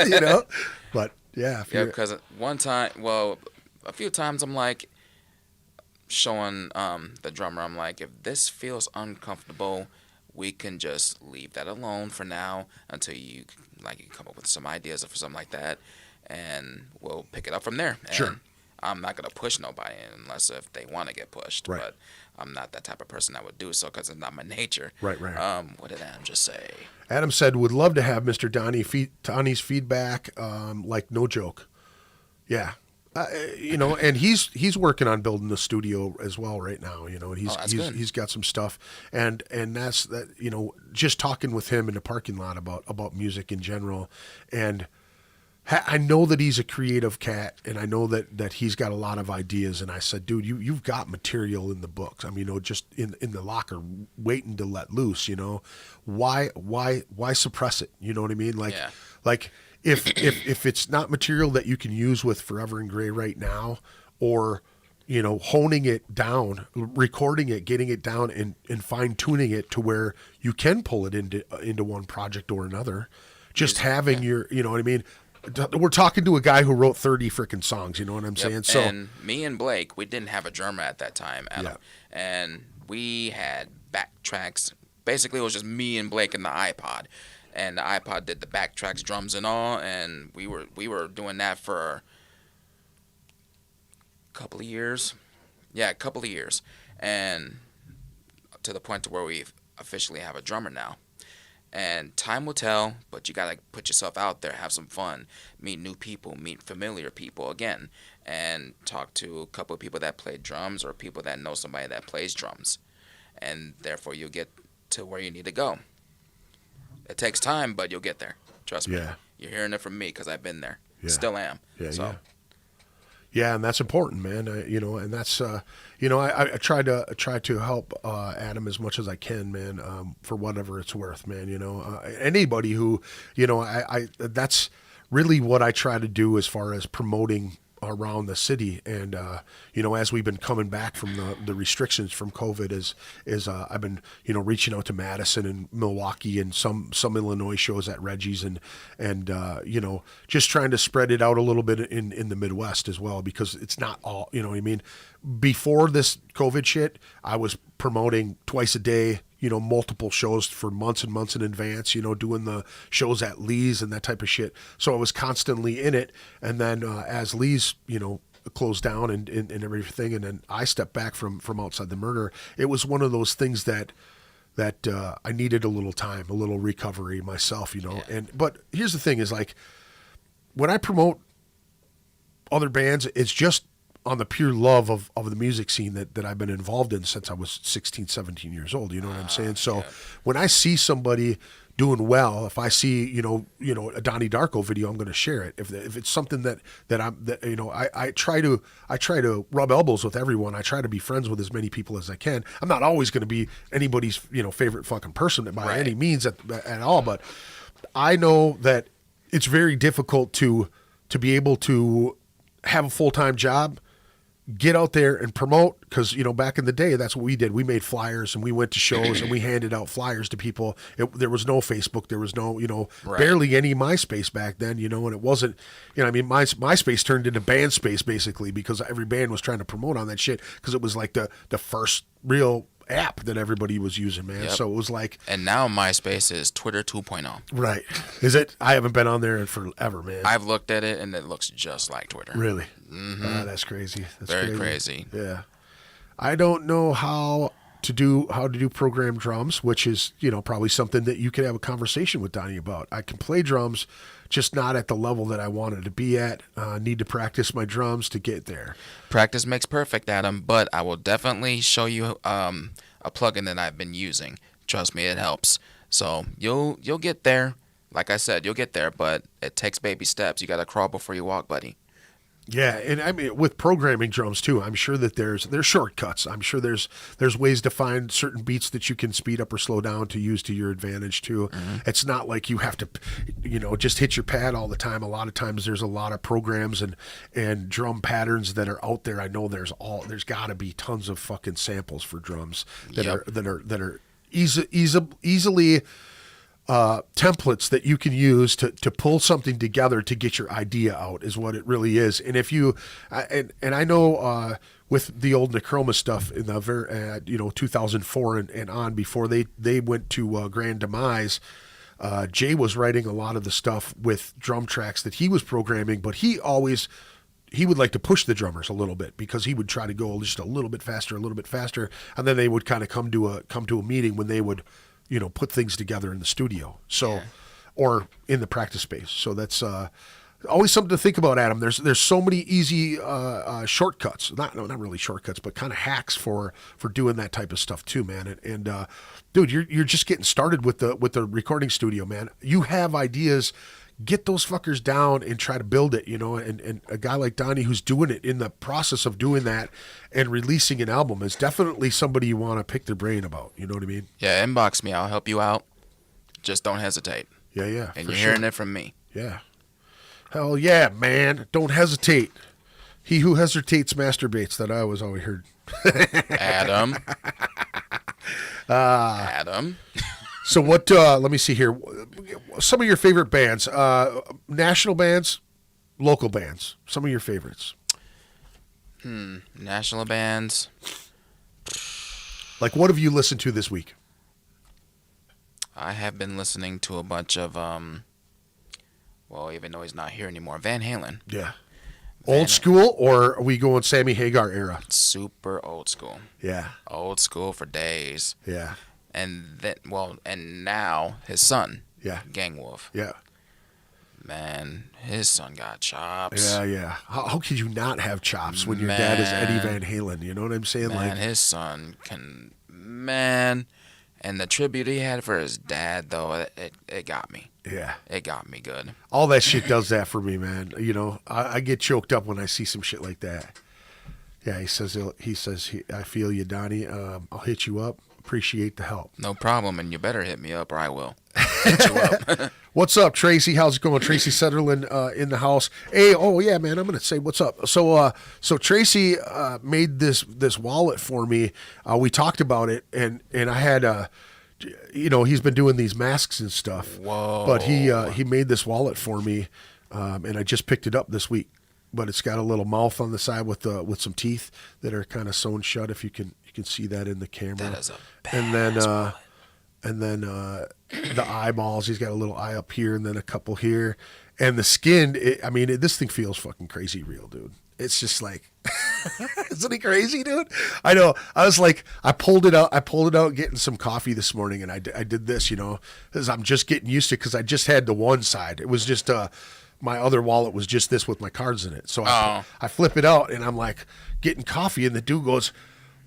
You know? But yeah. Because a few times I'm like showing the drummer, I'm like, if this feels uncomfortable, we can just leave that alone for now until you come up with some ideas for something like that, and we'll pick it up from there. And sure. I'm not gonna push nobody unless if they want to get pushed. Right. But I'm not that type of person that would do so because it's not my nature. Right. What did Adam just say? Adam said, would love to have Mr. Donnie's feedback, like no joke. Yeah. And he's working on building the studio as well right now, and he's got some stuff, and that's that, just talking with him in the parking lot about music in general, and I know that he's a creative cat, and I know that he's got a lot of ideas, and I said, dude, you've got material in the books. I mean, just in the locker waiting to let loose, why suppress it? You know what I mean? Like if it's not material that you can use with Forever and Gray right now, or honing it down, recording it, getting it down, and fine tuning it to where you can pull it into one project or another, just having your, you know what I mean? We're talking to a guy who wrote 30 freaking songs, you know what I'm saying? So, and me and Blake, we didn't have a drummer at that time, Adam, and we had backtracks. Basically, it was just me and Blake and the iPod. And the iPod did the backtracks, drums, and all, and we were doing that for a couple of years. Yeah, a couple of years, and to the point to where we officially have a drummer now. And time will tell, but you gotta put yourself out there, have some fun, meet new people, meet familiar people again, and talk to a couple of people that play drums or people that know somebody that plays drums, and therefore you'll get to where you need to go. It takes time, but you'll get there. Trust me. Yeah. You're hearing it from me because I've been there. Yeah. Still am. Yeah, and that's important, man. And that's I try to help Adam as much as I can, man. For whatever it's worth, man. Anybody who, I that's really what I try to do as far as promoting around the city, and as we've been coming back from the restrictions from COVID, is I've been reaching out to Madison and Milwaukee and some Illinois shows at Reggie's, and just trying to spread it out a little bit in the Midwest as well, because it's not all, before this COVID shit, I was promoting twice a day, multiple shows for months and months in advance, doing the shows at Lee's and that type of shit. So I was constantly in it. And then as Lee's, closed down and everything, and then I stepped back from Outside the Murder, it was one of those things that I needed a little time, a little recovery myself, Yeah. But here's the thing is, like, when I promote other bands, it's just on the pure love of the music scene that I've been involved in since I was 16, 17 years old. You know what I'm saying? So when I see somebody doing well, if I see, a Donnie Darko video, I'm going to share it. If it's something I try to rub elbows with everyone. I try to be friends with as many people as I can. I'm not always going to be anybody's, favorite fucking person by any means at all. But I know that it's very difficult to be able to have a full-time job, get out there and promote, because back in the day, that's what we did. We made flyers and we went to shows and we handed out flyers to people. There was no Facebook, there was no barely any MySpace back then, and it wasn't, MySpace turned into band space basically, because every band was trying to promote on that shit, because it was like the first real app that everybody was using, man. Yep. So it was like, And now MySpace is Twitter 2.0. right? Is it? I haven't been on there in forever, man. I've looked at it and it looks just like Twitter. Really? Mm-hmm. That's crazy. That's Very crazy. Yeah. I don't know how to do program drums, which is, probably something that you could have a conversation with Donnie about. I can play drums, just not at the level that I wanted to be at. Need to practice my drums to get there. Practice makes perfect, Adam, but I will definitely show you a plugin that I've been using. Trust me, it helps. So you'll get there. Like I said, you'll get there, but it takes baby steps. You got to crawl before you walk, buddy. Yeah, and I mean with programming drums too, I'm sure that there's shortcuts. I'm sure there's ways to find certain beats that you can speed up or slow down to use to your advantage too. Mm-hmm. It's not like you have to, just hit your pad all the time. A lot of times there's a lot of programs and drum patterns that are out there. I know there's got to be tons of fucking samples for drums that are easily. Templates that you can use to pull something together to get your idea out is what it really is. And if you, and I know with the old Necroma stuff in the 2004 and on, before they went to Grand Demise, Jay was writing a lot of the stuff with drum tracks that he was programming, but he would like to push the drummers a little bit because he would try to go just a little bit faster, and then they would kind of come to a meeting when they would put things together in the studio. So, or in the practice space. So that's always something to think about, Adam. There's so many easy shortcuts, not really shortcuts, but kind of hacks for doing that type of stuff too, man. And dude, you're just getting started with the recording studio, man. You have ideas. Get those fuckers down and try to build it, and a guy like Donnie who's doing it in the process of doing that and releasing an album is definitely somebody you want to pick their brain about. You know what I mean? Yeah, inbox me. I'll help you out. Just don't hesitate. Yeah. And you're hearing it from me. Yeah. Hell yeah, man. Don't hesitate. He who hesitates masturbates. That I always heard. Adam. Adam. So what, let me see here. Some of your favorite bands, national bands, local bands, some of your favorites. National bands. Like what have you listened to this week? I have been listening to a bunch of, even though he's not here anymore, Van Halen. Yeah. Old school, or are we going Sammy Hagar era? Super old school. Yeah. Old school for days. Yeah. And now his son, Gang Wolf. Yeah. Man, his son got chops. Yeah. How could you not have chops when your dad is Eddie Van Halen? You know what I'm saying? Man, his son can, and the tribute he had for his dad, though, it got me. Yeah. It got me good. All that shit does that for me, man. I get choked up when I see some shit like that. Yeah, he says, I feel you, Donnie. I'll hit you up. Appreciate the help. No problem, and you better hit me up or I will hit you up. What's up, Tracy? How's it going? Tracy Sutherland in the house. Hey, oh yeah, man, I'm gonna say what's up. So Tracy made this wallet for me. We talked about it, and I had he's been doing these masks and stuff. Whoa! But he made this wallet for me, and I just picked it up this week. But it's got a little mouth on the side with some teeth that are kind of sewn shut. If you can see that in the camera. That is a badass and then the eyeballs. He's got a little eye up here and then a couple here. And the skin. This thing feels fucking crazy real, dude. It's just like, isn't it crazy, dude? I know. I was like, I pulled it out getting some coffee this morning, and I did this, because I'm just getting used to it because I just had the one side. It was just my other wallet was just this with my cards in it. So I flip it out, and I'm like getting coffee, and the dude goes,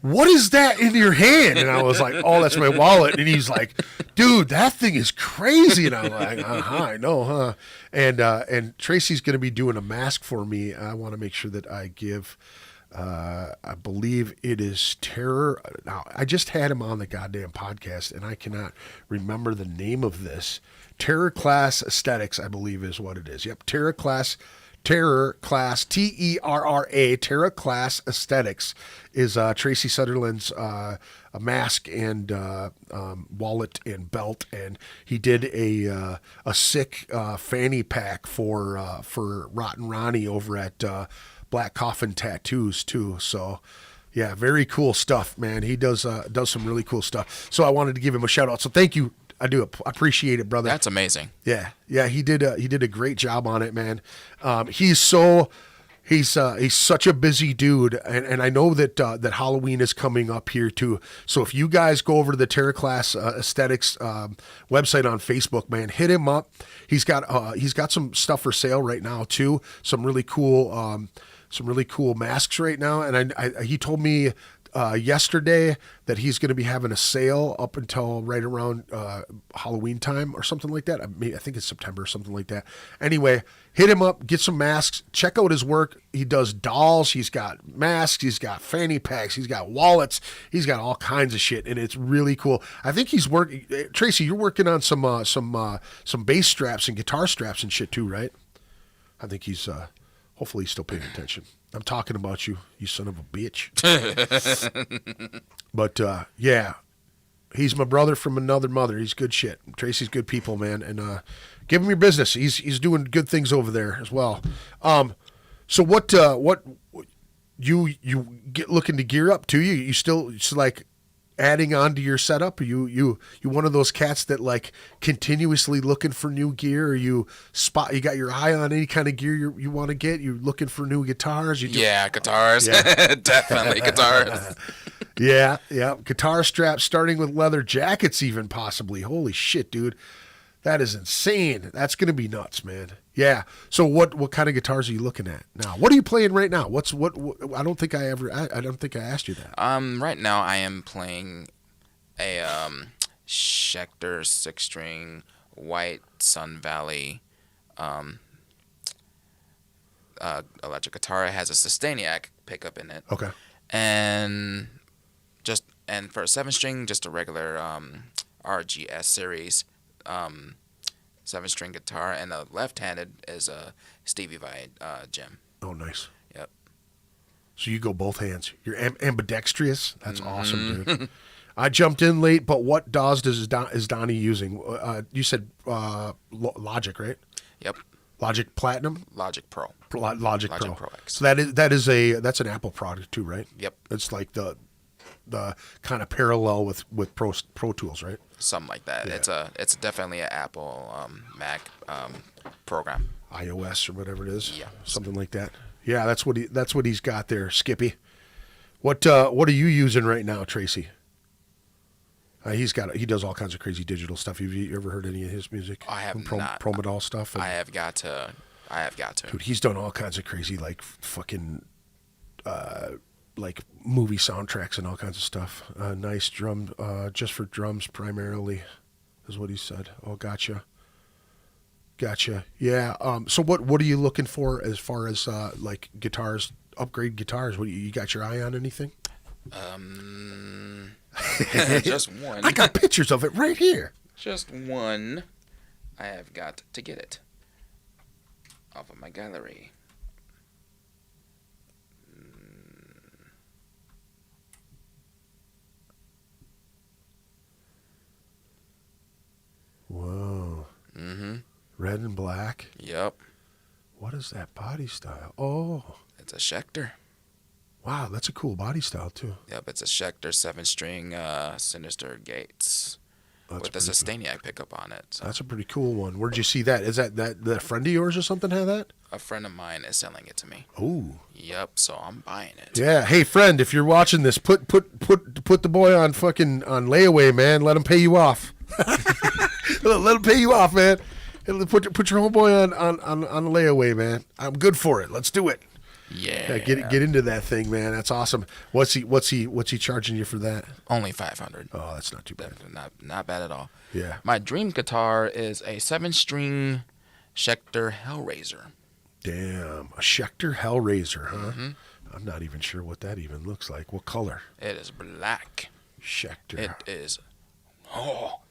"What is that in your hand?" And I was like, "Oh, that's my wallet." And he's like, "Dude, that thing is crazy." And I'm like, I know, huh? And Tracy's going to be doing a mask for me. I want to make sure that I give, I believe it is Terror. Now, I just had him on the goddamn podcast, and I cannot remember the name of this. Terror Class Aesthetics, I believe is what it is. Yep, Terror Class, Terror Class Aesthetics is Tracy Sutherland's a mask and wallet and belt, and he did a sick fanny pack for Rotten Ronnie over at Black Coffin Tattoos too. So Yeah, very cool stuff, man. He does some really cool stuff. So I wanted to give him a shout out. So thank you. I do appreciate it, brother. That's amazing. Yeah. He did a great job on it, man. He's such a busy dude, and I know that that Halloween is coming up here too. So if you guys go over to the Terra Class Aesthetics website on Facebook, man, hit him up. He's got some stuff for sale right now too. Some really cool masks right now, and he told me yesterday that he's going to be having a sale up until right around Halloween time or something like that. I think it's September or something like that. Anyway, hit him up, get some masks, check out his work. He does dolls, he's got masks, he's got fanny packs, he's got wallets, he's got all kinds of shit, and it's really cool. I think he's working. Tracy, you're working on some bass straps and guitar straps and shit too, right? I think he's hopefully he's still paying attention. I'm talking about you, you son of a bitch. But yeah, he's my brother from another mother. He's good shit. Tracy's good people, man, and give him your business. He's doing good things over there as well. So what you get looking to gear up to? You still like adding on to your setup? Are you one of those cats that like continuously looking for new gear? Or you got your eye on any kind of gear you want to get? You looking for new guitars? Yeah, guitars. Yeah. Definitely guitars. Yeah. Guitar straps starting with leather jackets even possibly. Holy shit, dude. That is insane. That's going to be nuts, man. Yeah. So what kind of guitars are you looking at now? What are you playing right now? What I don't think I asked you that. Right now I am playing a Schecter 6-string white Sun Valley electric guitar. It has a Sustainiac pickup in it. Okay. And for a 7-string, just a regular RGS series 7-string guitar, and the left-handed is a Stevie Vai Gem. Oh, nice. Yep. So you go both hands. You're ambidextrous. That's awesome, dude. I jumped in late, but what DAWs is Donnie using? You said Logic, right? Yep. Logic Platinum? Logic Pro. Logic Pro. Pro X. So that's an Apple product too, right? Yep. It's like the kind of parallel with Pro Tools, right? Something like that. Yeah. It's definitely an Apple Mac program. iOS or whatever it is. Yeah. Something like that. Yeah, that's what he's got there, Skippy. What are you using right now, Tracy? He does all kinds of crazy digital stuff. Have you ever heard any of his music? I have not. Promodal stuff. I have got to. Dude, he's done all kinds of crazy like fucking like movie soundtracks and all kinds of stuff. Nice drum, just for drums primarily, is what he said. Oh, gotcha. Yeah. So what are you looking for as far as like guitars, upgrade guitars? What you got your eye on anything? Just one. I got pictures of it right here. Just one. I have got to get it off of my gallery. Whoa. Mm-hmm. Red and black. Yep. What is that body style? Oh. It's a Schecter. Wow, that's a cool body style too. Yep, it's a Schecter 7-string Sinister Gates with a Sustainiac pickup on it. So. That's a pretty cool one. Where'd you see that? Is that friend of yours or something have that? A friend of mine is selling it to me. Oh. Yep, so I'm buying it. Yeah. Hey, friend, if you're watching this, put the boy on layaway, man. Let him pay you off. Let him pay you off, man. Put your homeboy on layaway, man. I'm good for it. Let's do it. Yeah. Get into that thing, man. That's awesome. What's he charging you for that? Only $500. Oh, that's not too bad. Not bad at all. Yeah. My dream guitar is a 7-string Schecter Hellraiser. Damn, a Schecter Hellraiser, huh? Mm-hmm. I'm not even sure what that even looks like. What color? It is black. Schecter. It is. Oh.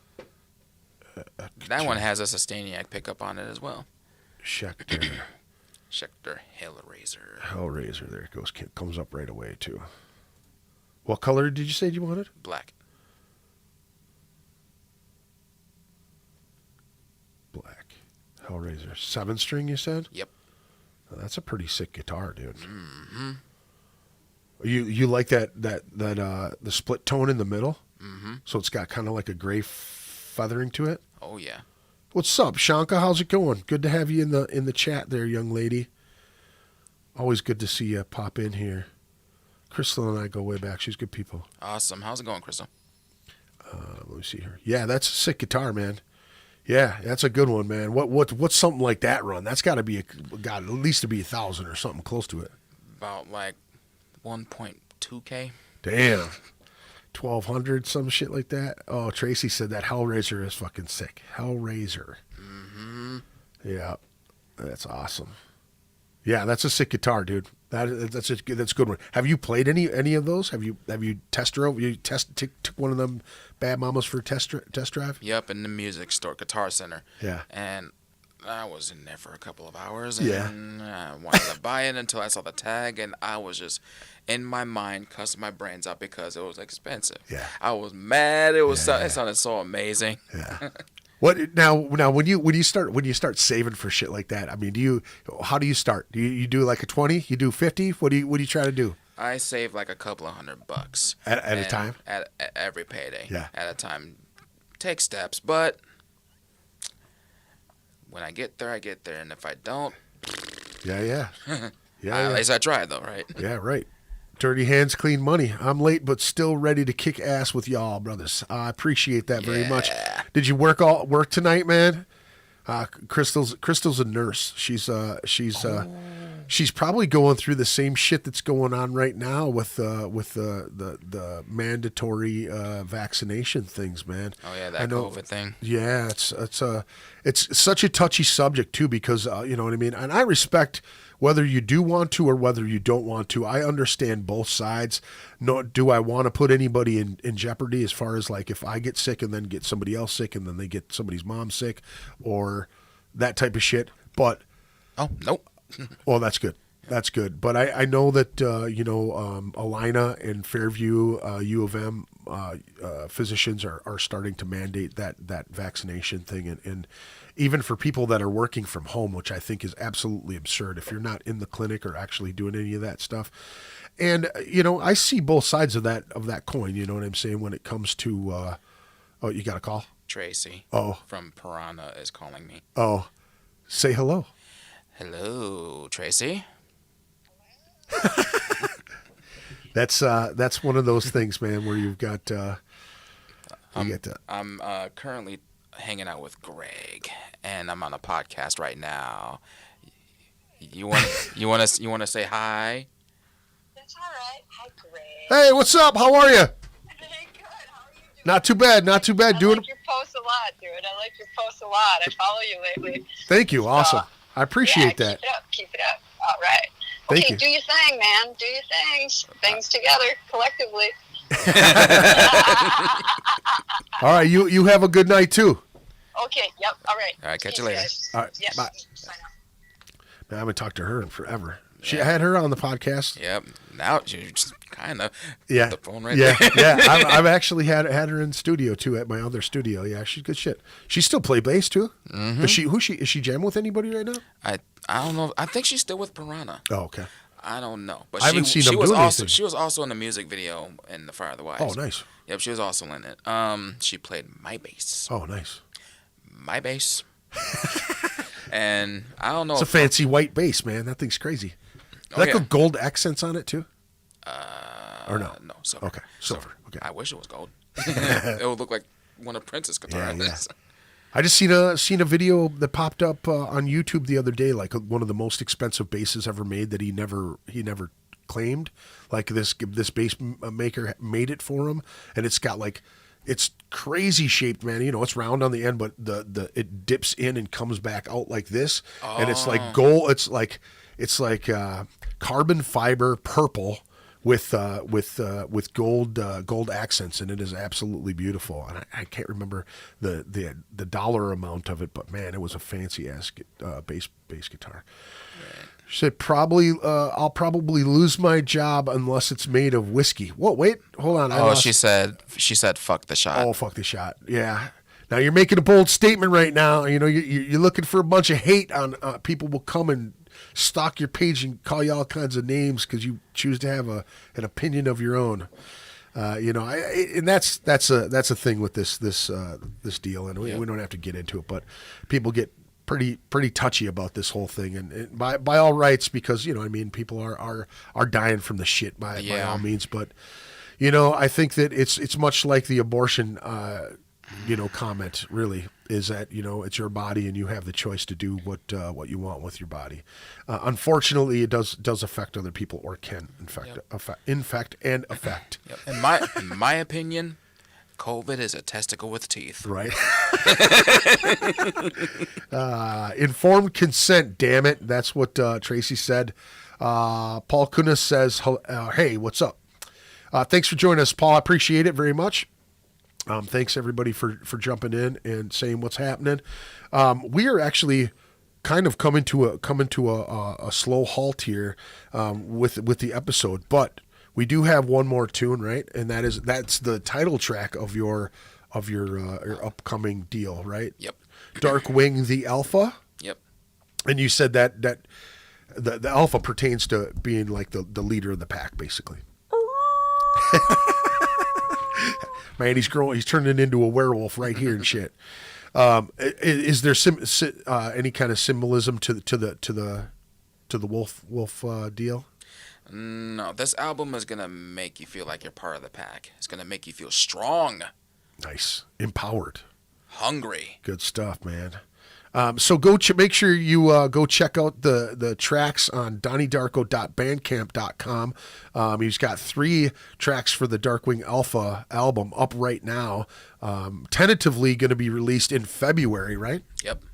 That one has a Sustainiac pickup on it as well. Schecter. Schecter Hellraiser. Hellraiser. There it goes. Comes up right away too. What color did you say you wanted? Black. Black. Hellraiser. 7-string, you said? Yep. Oh, that's a pretty sick guitar, dude. Mm-hmm. You like that the split tone in the middle? Mm-hmm. So it's got kind of like a gray feathering to it. Oh yeah. What's up, Shanka? How's it going? Good to have you in the chat there, young lady. Always good to see you pop in here. Crystal and I go way back. She's good people. Awesome. How's it going, Crystal? Let me see here. Yeah, that's a sick guitar, man. Yeah, that's a good one, man. What's something like that run? That's got at least to be 1,000 or something close to it. About like 1.2K. Damn. 1,200, some shit like that. Oh, Tracy said that Hellraiser is fucking sick. Hellraiser. Mm-hmm. Yeah, that's awesome. Yeah, that's a sick guitar, dude. That's a good one. Have you played any of those? Have you took one of them Bad Mamas for test drive? Yep, in the music store, Guitar Center. Yeah. And I was in there for a couple of hours, Yeah. and I wanted to buy it until I saw the tag, and I was just in my mind cussing my brains out because it was expensive. Yeah. I was mad. It sounded so amazing. Yeah. What now? When you start saving for shit like that, I mean, how do you start? Do you do like a 20? You do 50? What do you try to do? I save like a couple of $100 at a time. At every payday. Yeah. At a time, take steps, but when I get there, and if I don't, Yeah. at least I tried though, right? Yeah, right. Dirty hands, clean money. I'm late, but still ready to kick ass with y'all, brothers. I appreciate that very much. Did you work tonight, man? Crystal's a nurse. She's probably going through the same shit that's going on right now with the mandatory vaccination things, man. Oh yeah, that COVID thing. Yeah, it's such a touchy subject too, because you know what I mean. And I respect whether you do want to or whether you don't want to. I understand both sides. No, do I want to put anybody in jeopardy as far as like if I get sick and then get somebody else sick and then they get somebody's mom sick or that type of shit? But nope. Well, that's good. That's good. But I know that Alina and Fairview U of M physicians are starting to mandate that vaccination thing, and even for people that are working from home, which I think is absolutely absurd if you're not in the clinic or actually doing any of that stuff. And I see both sides of that coin. You know what I'm saying when it comes to. You got a call? Tracy. From Piranha is calling me. Oh, say hello. Hello, Tracy. That's one of those things, man, where you've got. I'm currently hanging out with Greg, and I'm on a podcast right now. You want to say hi? That's all right. Hi, Greg. Hey, what's up? How are you? Hey, good. How are you doing? Not too bad. Not too bad. I like your posts a lot, dude. I like your posts a lot. I follow you lately. Thank you. Awesome. I appreciate that. Keep it up. All right. Thank Okay, you. do your thing, man. Do your things. Things together, collectively. All right. You have a good night too. Okay. Yep. All right. All right. Catch you Peace, later. guys. All right. Yep. Bye. Bye now. Man, I haven't talked to her in forever. I had her on the podcast. Yep. Now you just kind of Yeah. the phone right Yeah. there. Yeah. I've actually had her in studio too at my other studio. Yeah, she's good shit. She still play bass too. Mm-hmm. Is she jamming with anybody right now? I don't know. I think she's still with Piranha. Oh, okay. I don't know. But I haven't seen them was doing also anything. she was also in the music video in The Fire of the Wise. Oh, nice. Yep, she was also in it. She played my bass. Oh, nice. My bass. And I don't know. It's a fancy white bass, man. That thing's crazy. Does that got gold accents on it too? Or no? No, silver. Okay, silver. Okay. I wish it was gold. It would look like one of Prince's guitars. Yeah. I just seen a video that popped up on YouTube the other day, like one of the most expensive basses ever made that he never claimed. Like this bass maker made it for him, and it's got like it's crazy shaped, man. It's round on the end, but it dips in and comes back out like this, and it's like gold. It's like carbon fiber purple with gold accents, and it is absolutely beautiful. And I can't remember the dollar amount of it, but man, it was a fancy ass bass guitar. She said, I'll probably lose my job unless it's made of whiskey. Whoa, wait, hold on. She said, fuck the shot. Oh, fuck the shot. Yeah. Now you're making a bold statement right now. You're looking for a bunch of hate on people will come and stalk your page and call you all kinds of names because you choose to have an opinion of your own. And that's a thing with this deal, and we don't have to get into it, but people get pretty touchy about this whole thing, and by all rights, because people are dying from the shit by all means, but I think that it's much like the abortion comment really is that it's your body and you have the choice to do what you want with your body. Unfortunately, it does affect other people, or can infect and affect. Yep. In my opinion, COVID is a testicle with teeth. Right. Informed consent, damn it. That's what Tracy said. Paul Kunis says, hey, what's up? Thanks for joining us, Paul. I appreciate it very much. Thanks everybody for jumping in and saying what's happening. We are actually kind of coming to a slow halt here with the episode, but we do have one more tune, right? And that's the title track of your upcoming deal, right? Yep. Darkwing the Alpha. Yep. And you said that the Alpha pertains to being like the leader of the pack, basically. Man, he's growing. He's turning into a werewolf right here and shit. Is there any kind of symbolism to the wolf deal? No, this album is gonna make you feel like you're part of the pack. It's gonna make you feel strong, nice, empowered, hungry. Good stuff, man. So make sure you go check out the tracks on donniedarko.bandcamp.com. He's got 3 tracks for the Darkwing Alpha album up right now. Tentatively going to be released in February, right? Yep.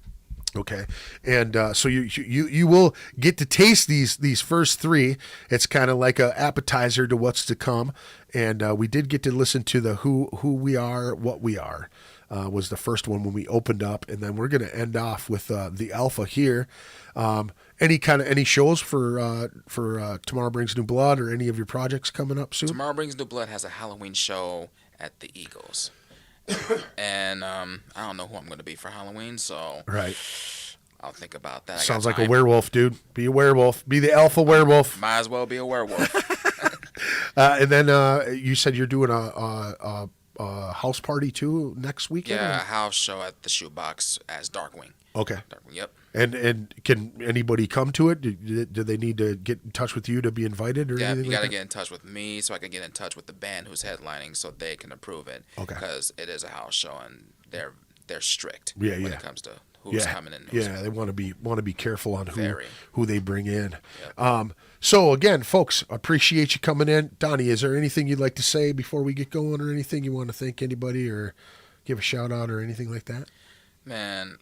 Okay, and so you will get to taste these first 3. It's kind of like an appetizer to what's to come, and we did get to listen to the Who We Are, What We Are. Was the first one when we opened up, and then we're going to end off with the Alpha here. Any shows for Tomorrow Brings New Blood, or any of your projects coming up soon? Tomorrow Brings New Blood has a Halloween show at the Eagles, and I don't know who I'm going to be for Halloween, so right. I'll think about that. Sounds like a werewolf, dude. Be a werewolf. Be the Alpha werewolf. Might as well be a werewolf. And then you said you're doing a house party too next weekend? Yeah, a house show at the Shoebox as Darkwing. Okay. Darkwing, yep. And can anybody come to it? Do they need to get in touch with you to be invited or anything? Yeah, you got to get in touch with me so I can get in touch with the band who's headlining so they can approve it. Okay. Because it is a house show and they're strict when it comes to who's coming in. They want to be careful on who they bring in. Yep. So again, folks, appreciate you coming in. Donnie, is there anything you'd like to say before we get going, or anything you want to thank anybody or give a shout out or anything like that? Man,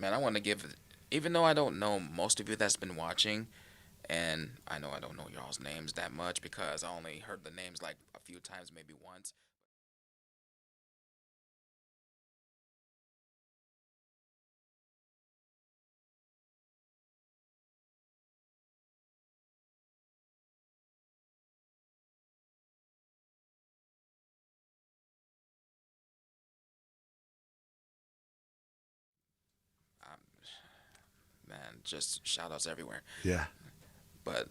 I want to give, even though I don't know most of you that's been watching, and I know I don't know y'all's names that much because I only heard the names like a few times, maybe once. Man, just shout outs everywhere. Yeah. But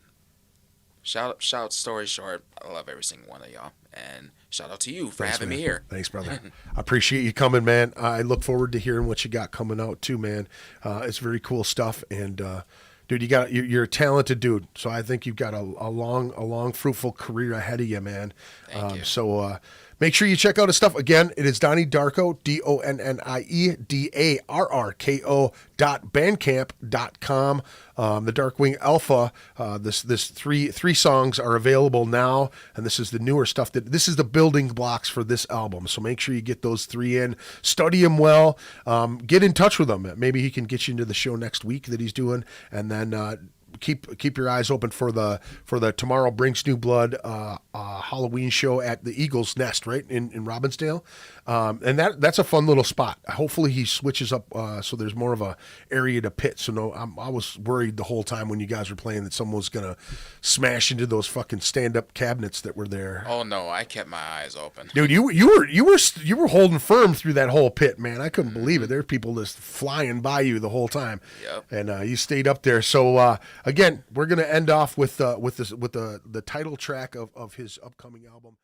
shout story short, I love every single one of y'all. And shout out to you for having me here. Thanks, brother. I appreciate you coming, man. I look forward to hearing what you got coming out too, man. It's very cool stuff. And dude, you're a talented dude. So I think you've got a long, fruitful career ahead of you, man. Thank you. So make sure you check out his stuff. Again, it is Donnie Darko, DonnieDarko.bandcamp.com. The Darkwing Alpha, this three songs are available now, and this is the newer stuff. This is the building blocks for this album. So make sure you get those 3 in, study them well, get in touch with him. Maybe he can get you into the show next week that he's doing, and then keep your eyes open for the Tomorrow Brings New Blood Halloween show at the Eagle's Nest, right in Robbinsdale, and that's a fun little spot. Hopefully he switches up so there's more of a area to pit. So I was worried the whole time when you guys were playing that someone was gonna smash into those fucking stand up cabinets that were there. Oh no, I kept my eyes open. Dude, you were holding firm through that whole pit, man. I couldn't believe it. There were people just flying by you the whole time. Yep. And you stayed up there. So again, we're gonna end off with the title track of his upcoming album.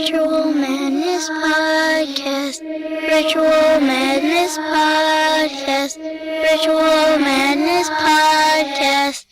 Ritual Madness Podcast. Ritual Madness Podcast. Ritual Madness Podcast.